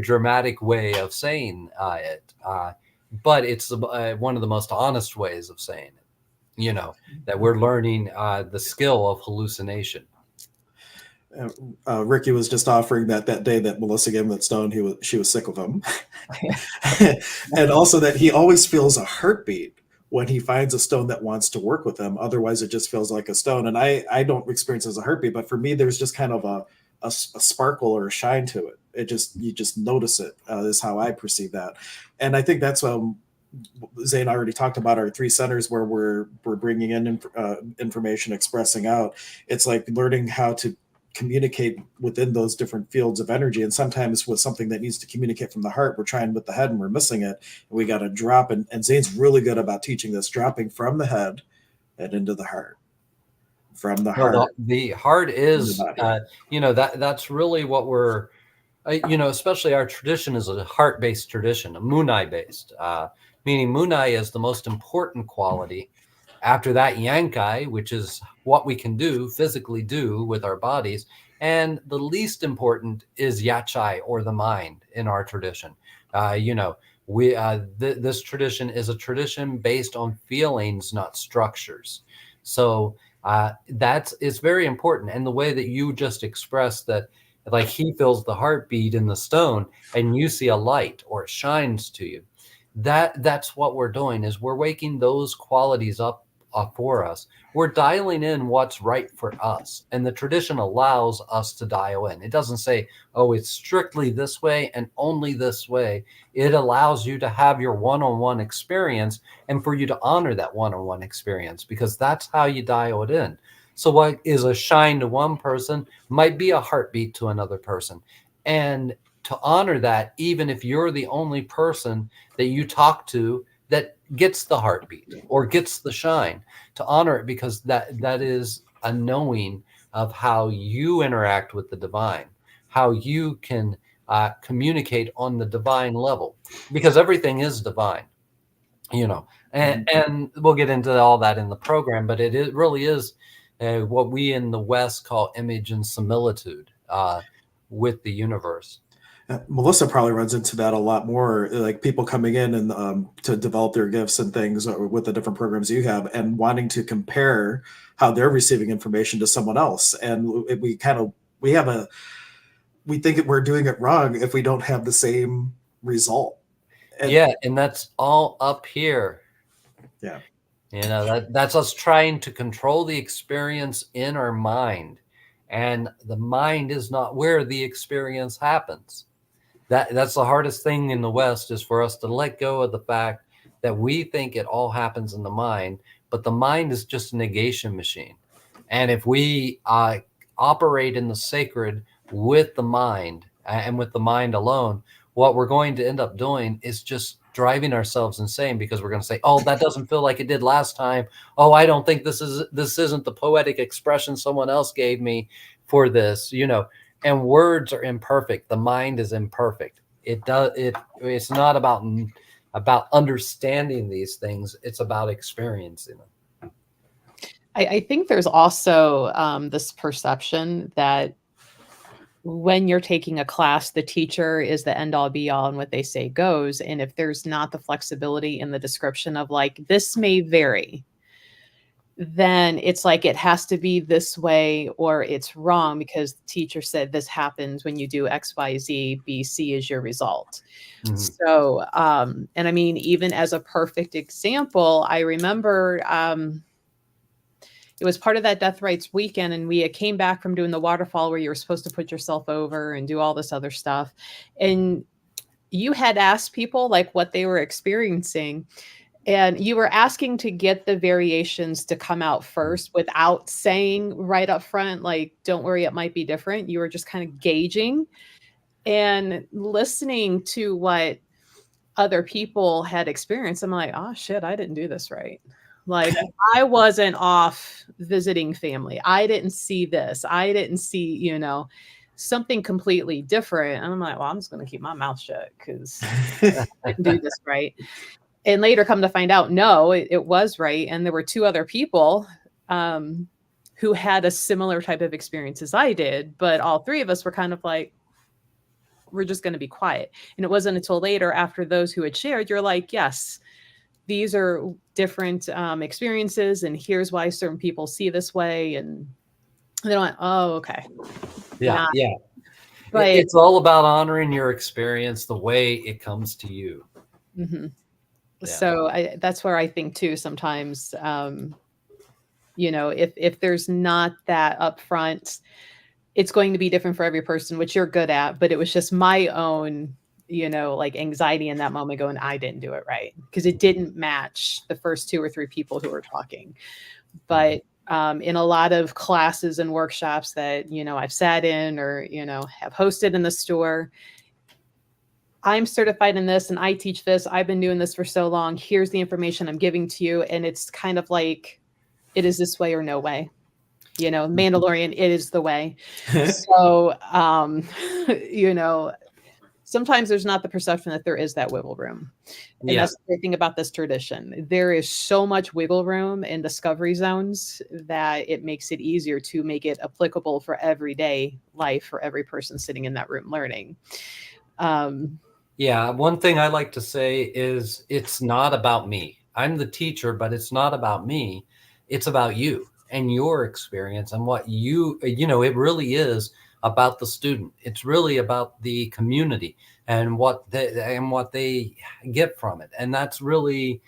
dramatic way of saying it, but it's one of the most honest ways of saying it. That we're learning the skill of hallucination. Ricky was just offering that day that Melissa gave him that stone, she was sick of him. And also that he always feels a heartbeat when he finds a stone that wants to work with him. Otherwise, it just feels like a stone. And I don't experience it as a heartbeat, but for me, there's just kind of a sparkle or a shine to it. You just notice it, is how I perceive that. And I think that's Zane already talked about our 3 centers where we're bringing in information, expressing out. It's like learning how to communicate within those different fields of energy. And sometimes with something that needs to communicate from the heart, we're trying with the head and we're missing it. And we got to drop. And Zane's really good about teaching this, dropping from the head and into the heart. From the heart. The heart is, that's really what we're, especially our tradition is a heart-based tradition, a Munai-based, meaning Munai is the most important quality. After that, Yankai, which is what we can physically do with our bodies. And the least important is Yachai, or the mind, in our tradition. This tradition is a tradition based on feelings, not structures. So it's very important. And the way that you just expressed that, like he feels the heartbeat in the stone and you see a light or it shines to you, that's what we're doing, is we're waking those qualities up for us. We're dialing in what's right for us. And the tradition allows us to dial in. It doesn't say, oh, it's strictly this way and only this way. It allows you to have your one-on-one experience and for you to honor that one-on-one experience, because that's how you dial it in. So what is a shine to one person might be a heartbeat to another person. And to honor that, even if you're the only person that you talk to that gets the heartbeat or gets the shine, to honor it, because that is a knowing of how you interact with the divine, how you can communicate on the divine level, because everything is divine, and we'll get into all that in the program, but it really is what we in the West call image and similitude with the universe. Melissa probably runs into that a lot more, like people coming in and to develop their gifts and things with the different programs you have, and wanting to compare how they're receiving information to someone else. And we think that we're doing it wrong if we don't have the same result. And that's all up here. Yeah. That's us trying to control the experience in our mind. And the mind is not where the experience happens. That's the hardest thing in the West, is for us to let go of the fact that we think it all happens in the mind, but the mind is just a negation machine. And if we operate in the sacred with the mind and with the mind alone, what we're going to end up doing is just driving ourselves insane, because we're going to say, oh, that doesn't feel like it did last time. Oh, I don't think this isn't the poetic expression someone else gave me for this, and words are imperfect. The mind is imperfect. It's not about understanding these things. It's about experiencing them. I think there's also this perception that when you're taking a class, the teacher is the end all be all and what they say goes. And if there's not the flexibility in the description of like, this may vary, then it's like it has to be this way or it's wrong because the teacher said this happens when you do X, Y, Z, B, C is your result. Mm-hmm. So, and I mean, even as a perfect example, I remember it was part of that Death Rites weekend, and we came back from doing the waterfall where you were supposed to put yourself over and do all this other stuff. And you had asked people like what they were experiencing. And you were asking to get the variations to come out first without saying right up front, like, don't worry, it might be different. You were just kind of gauging and listening to what other people had experienced. I'm like, oh shit, I didn't do this right. Like I wasn't off visiting family. I didn't see this. I didn't see, something completely different. And I'm like, well, I'm just going to keep my mouth shut because I didn't do this right. And later come to find out, no, it was right. And there were two other people who had a similar type of experience as I did. But all three of us were kind of like, we're just going to be quiet. And it wasn't until later, after those who had shared, you're like, yes, these are different experiences. And here's why certain people see this way. And they went, oh, okay. Yeah. But it's all about honoring your experience the way it comes to you. Mm-hmm. Yeah. So that's where I think too, sometimes, if there's not that upfront, it's going to be different for every person, which you're good at, but it was just my own, like anxiety in that moment going, I didn't do it right. Because it didn't match the first two or three people who were talking. But in a lot of classes and workshops that, I've sat in or, have hosted in the store, I'm certified in this and I teach this. I've been doing this for so long. Here's the information I'm giving to you. And it's kind of like, it is this way or no way. Mandalorian, it is the way. So, sometimes there's not the perception that there is that wiggle room. And that's the great thing about this tradition. There is so much wiggle room in discovery zones that it makes it easier to make it applicable for everyday life for every person sitting in that room learning. One thing I like to say is it's not about me. I'm the teacher, but it's not about me. It's about you and your experience and what it really is about the student. It's really about the community and what they get from it. And that's really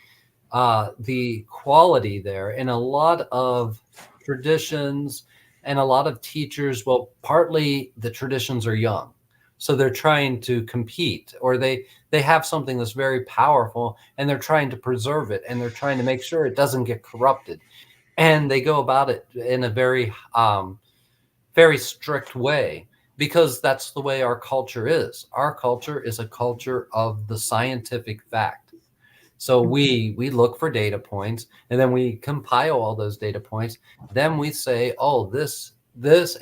the quality there. In a lot of traditions and a lot of teachers, well, partly the traditions are young. So they're trying to compete, or they have something that's very powerful and they're trying to preserve it and they're trying to make sure it doesn't get corrupted. And they go about it in a very, very strict way, because that's the way our culture is. Our culture is a culture of the scientific fact. So we look for data points and then we compile all those data points. Then we say, oh, this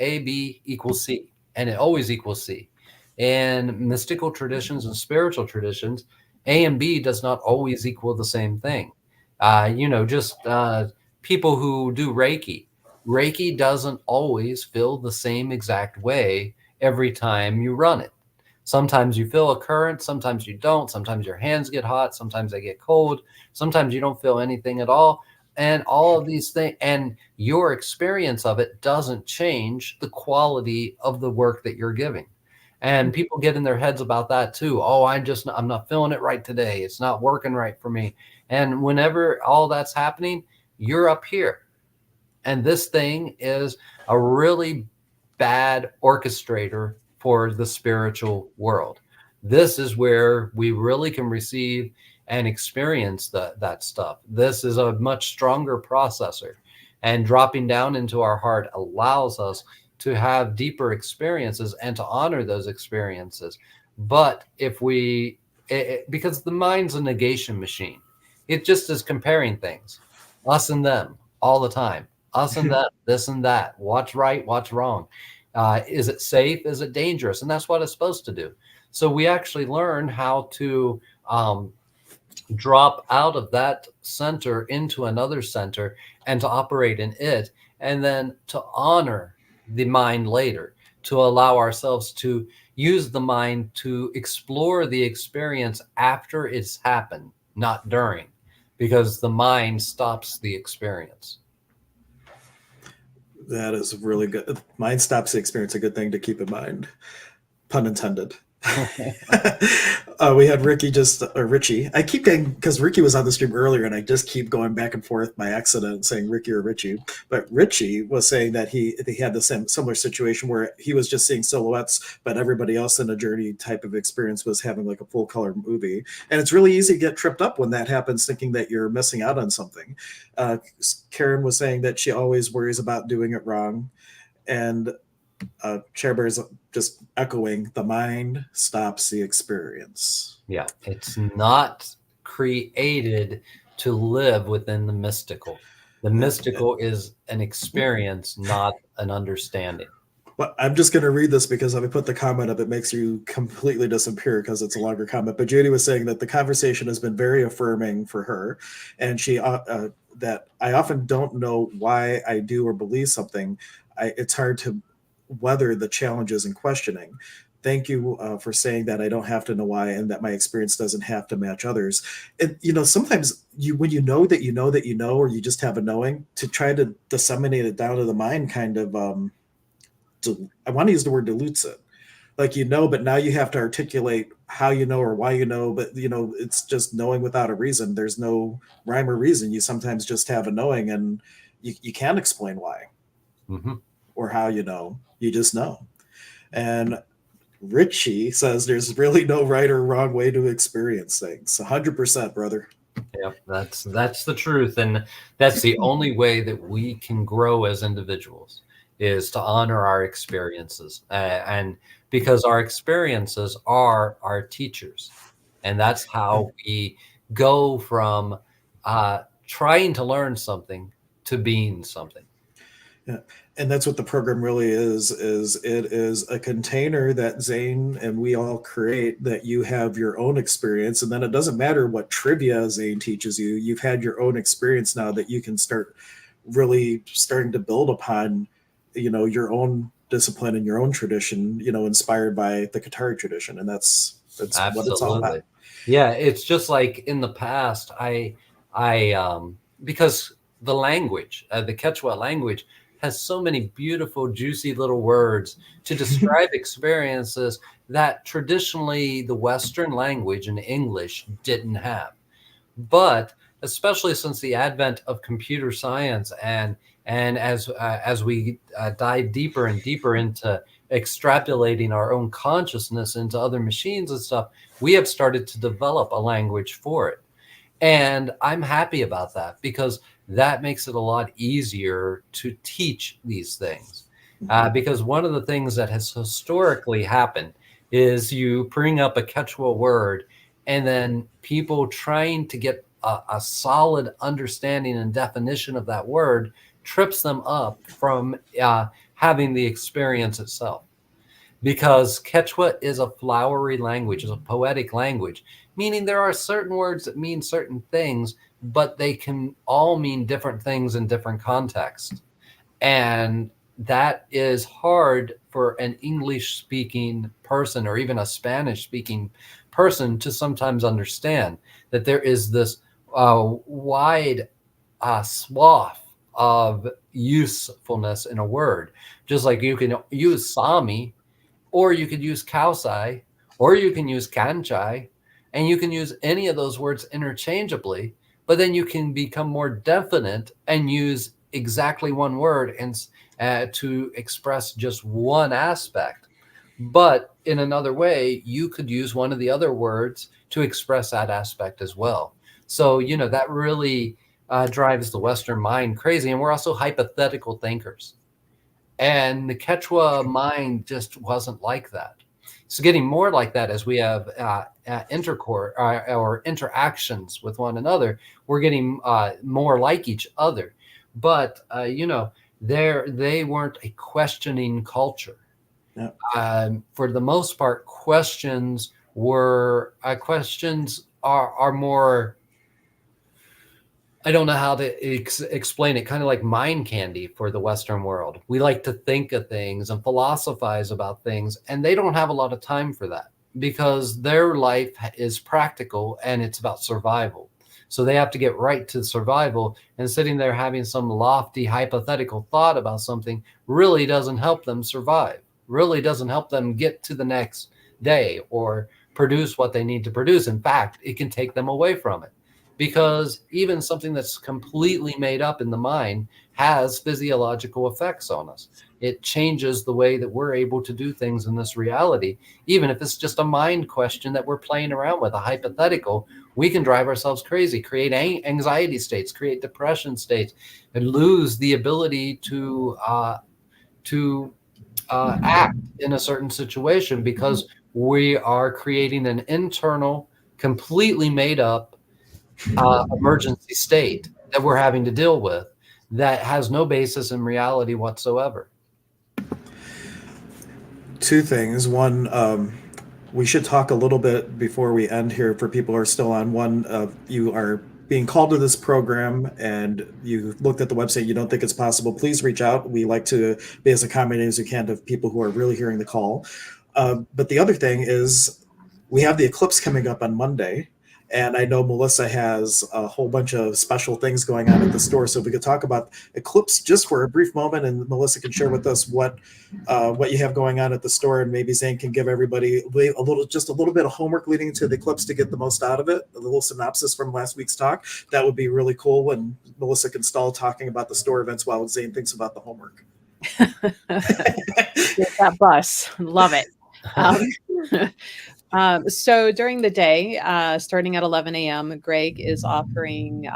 AB equals C, and it always equals C. In mystical traditions and spiritual traditions, A and B does not always equal the same thing. People who do Reiki, Reiki doesn't always feel the same exact way every time you run it. Sometimes you feel a current, sometimes you don't. Sometimes your hands get hot, sometimes they get cold, sometimes you don't feel anything at all. And all of these things, and your experience of it doesn't change the quality of the work that you're giving. And people get in their heads about that too. Oh, I'm not feeling it right today. It's not working right for me. And whenever all that's happening, you're up here. And this thing is a really bad orchestrator for the spiritual world. This is where we really can receive and experience that stuff. This is a much stronger processor. And dropping down into our heart allows us to have deeper experiences and to honor those experiences. But if we, because the mind's a negation machine, it just is comparing things, us and them, all the time. Us and that, this and that, what's right, what's wrong. Is it safe? Is it dangerous? And that's what it's supposed to do. So we actually learn how to drop out of that center into another center and to operate in it, and then to honor the mind later, to allow ourselves to use the mind to explore the experience after it's happened, not during, because the mind stops the experience. That is really good. Mind stops the experience, a good thing to keep in mind. Pun intended. We had Richie. I keep getting, because Ricky was on the stream earlier, and I just keep going back and forth by accident saying Ricky or Richie. But Richie was saying that he had the same similar situation where he was just seeing silhouettes, but everybody else in a journey type of experience was having like a full color movie. And it's really easy to get tripped up when that happens, thinking that you're missing out on something. Karen was saying that she always worries about doing it wrong, and Chair is just echoing, the mind stops the experience. Yeah, it's not created to live within the mystical. The mystical is an experience, not an understanding. Well, I'm just going to read this because if I put the comment up, it makes you completely disappear because it's a longer comment. But Judy was saying that the conversation has been very affirming for her, and she that I often don't know why I do or believe something. It's hard to weather the challenges in questioning. Thank you for saying that I don't have to know why, and that my experience doesn't have to match others. And sometimes when you know that you know that you know, or you just have a knowing, to try to disseminate it down to the mind, kind of, I want to use the word dilutes it. Like, but now you have to articulate how you know or why you know. But it's just knowing without a reason. There's no rhyme or reason. You sometimes just have a knowing, and you can't explain why or how you just know. And Richie says there's really no right or wrong way to experience things. 100%, brother. Yeah, that's the truth. And that's the only way that we can grow as individuals, is to honor our experiences. And because our experiences are our teachers. And that's how we go from trying to learn something to being something. Yeah. And that's what the program really is it is a container that Zane and we all create, that you have your own experience. And then it doesn't matter what trivia Zane teaches you. You've had your own experience now that you can start really starting to build upon, your own discipline and your own tradition, inspired by the Qatari tradition. And that's Absolutely what it's all about. Yeah, it's just like in the past, I because the language, the Quechua language, has so many beautiful, juicy little words to describe experiences that traditionally the Western language and English didn't have. But especially since the advent of computer science, and as we dive deeper and deeper into extrapolating our own consciousness into other machines and stuff, we have started to develop a language for it. And I'm happy about that, because that makes it a lot easier to teach these things. Because one of the things that has historically happened is you bring up a Quechua word, and then people trying to get a solid understanding and definition of that word trips them up from having the experience itself. Because Quechua is a flowery language, is a poetic language, meaning there are certain words that mean certain things, but they can all mean different things in different contexts. And that is hard for an English speaking person or even a Spanish speaking person to sometimes understand, that there is this wide swath of usefulness in a word. Just like you can use Sami, or you could use Kausai, or you can use Kanchai, and you can use any of those words interchangeably, but then you can become more definite and use exactly one word and to express just one aspect. But in another way, you could use one of the other words to express that aspect as well. So, that really drives the Western mind crazy. And we're also hypothetical thinkers. And the Quechua mind just wasn't like that. It's getting more like that as we have intercourse or interactions with one another. We're getting more like each other. But, they weren't a questioning culture. Yeah. For the most part, questions are more, I don't know how to explain it, kind of like mind candy for the Western world. We like to think of things and philosophize about things, and they don't have a lot of time for that because their life is practical and it's about survival. So they have to get right to survival, and sitting there having some lofty hypothetical thought about something really doesn't help them survive, really doesn't help them get to the next day or produce what they need to produce. In fact, it can take them away from it, because even something that's completely made up in the mind has physiological effects on us. It changes the way that we're able to do things in this reality. Even if it's just a mind question that we're playing around with, a hypothetical, we can drive ourselves crazy, create anxiety states, create depression states, and lose the ability to act in a certain situation because we are creating an internal, completely made up emergency state that we're having to deal with that has no basis in reality whatsoever. Two things. One, we should talk a little bit before we end here for people who are still on. One, you are being called to this program and you looked at the website, you don't think it's possible, please reach out. We like to be as accommodating as we can to people who are really hearing the call. But the other thing is we have the eclipse coming up on Monday. And I know Melissa has a whole bunch of special things going on at the store. So if we could talk about Eclipse just for a brief moment, and Melissa can share with us what you have going on at the store, and maybe Zane can give everybody just a little bit of homework leading into the Eclipse to get the most out of it. A little synopsis from last week's talk. That would be really cool when Melissa can stall talking about the store events while Zane thinks about the homework. Get that bus. Love it. So during the day, starting at 11 a.m., Greg is offering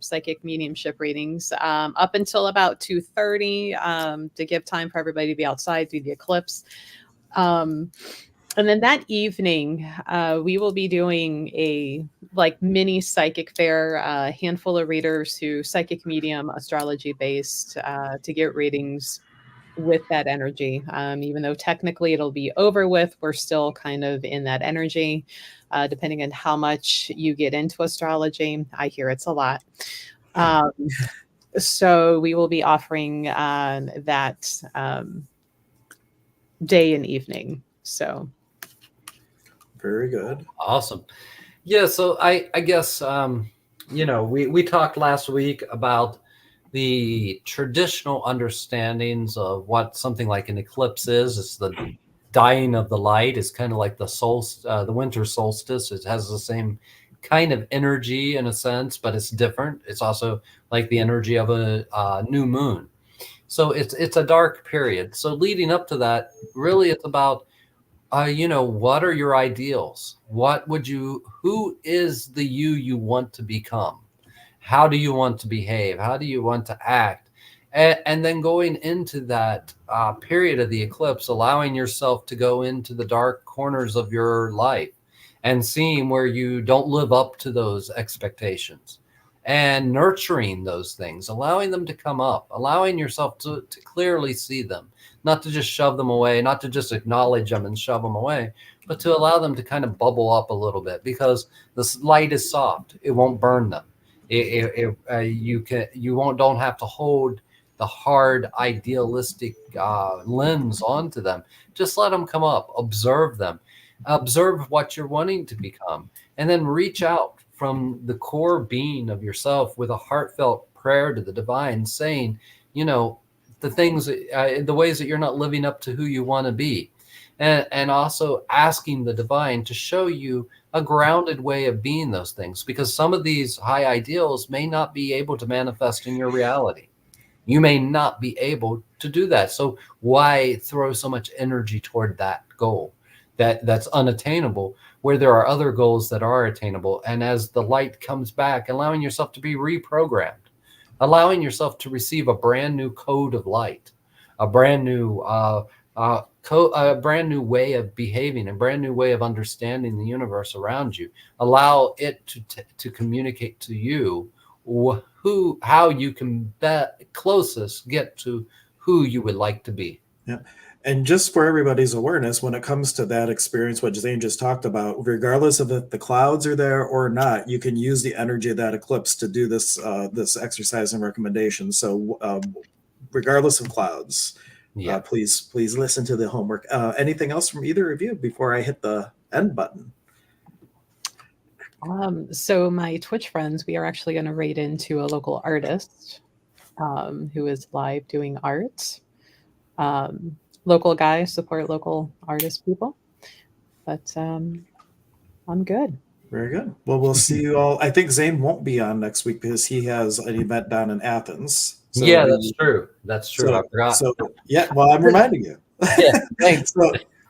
psychic mediumship readings up until about 2:30 to give time for everybody to be outside through the eclipse. And then that evening, we will be doing a mini psychic fair, a handful of readers who psychic medium astrology based to get readings with that energy. Even though technically it'll be over with, we're still kind of in that energy, depending on how much you get into astrology. I hear it's a lot. So we will be offering that day and evening. So very good. Awesome. Yeah. So I guess, we talked last week about the traditional understandings of what something like an eclipse is. It's the dying of the light. It's kind of like the winter solstice. It has the same kind of energy in a sense, but it's different. It's also like the energy of a new moon. So it's a dark period. So leading up to that, really it's about, what are your ideals? Who is the you want to become? How do you want to behave? How do you want to act? And then going into that period of the eclipse, allowing yourself to go into the dark corners of your life and seeing where you don't live up to those expectations and nurturing those things, allowing them to come up, allowing yourself to clearly see them, not to just shove them away, not to just acknowledge them and shove them away, but to allow them to kind of bubble up a little bit, because the light is soft. It won't burn them. You don't have to hold the hard idealistic lens onto them. Just let them come up, observe them, observe what you're wanting to become, and then reach out from the core being of yourself with a heartfelt prayer to the divine, saying, you know, the things, the ways that you're not living up to who you want to be. And also asking the divine to show you a grounded way of being those things, because some of these high ideals may not be able to manifest in your reality. You may not be able to do that. So why throw so much energy toward that goal that's unattainable, where there are other goals that are attainable? And as the light comes back, allowing yourself to be reprogrammed, allowing yourself to receive a brand new code of light, a brand new a brand new way of behaving, a brand new way of understanding the universe around you. Allow it to communicate to you how you can closest get to who you would like to be. Yeah. And just for everybody's awareness, when it comes to that experience, what Zane just talked about, regardless of if the clouds are there or not, you can use the energy of that eclipse to do this this exercise and recommendation. So regardless of clouds, Yeah. please listen to the homework. Anything else from either of you before I hit the end button? So my Twitch friends, we are actually going to raid into a local artist who is live doing art. Local guy, support local artist people. But I'm good. Very good. Well, we'll see you all. I think Zane won't be on next week because he has an event down in Athens. So yeah, that's true. That's true. I forgot. So yeah, well, I'm reminding you. Yeah, thanks.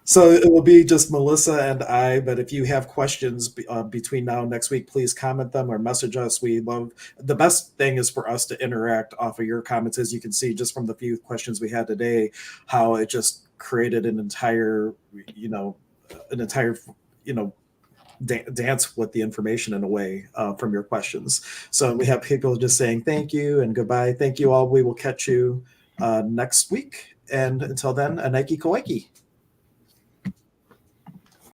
So it will be just Melissa and I, but if you have questions between now and next week, please comment them or message us. We love, the best thing is for us to interact off of your comments. As you can see, just from the few questions we had today, how it just created an entire, dance with the information in a way from your questions. So we have people just saying thank you and goodbye. Thank you all. We will catch you next week. And until then, a Nike Koike.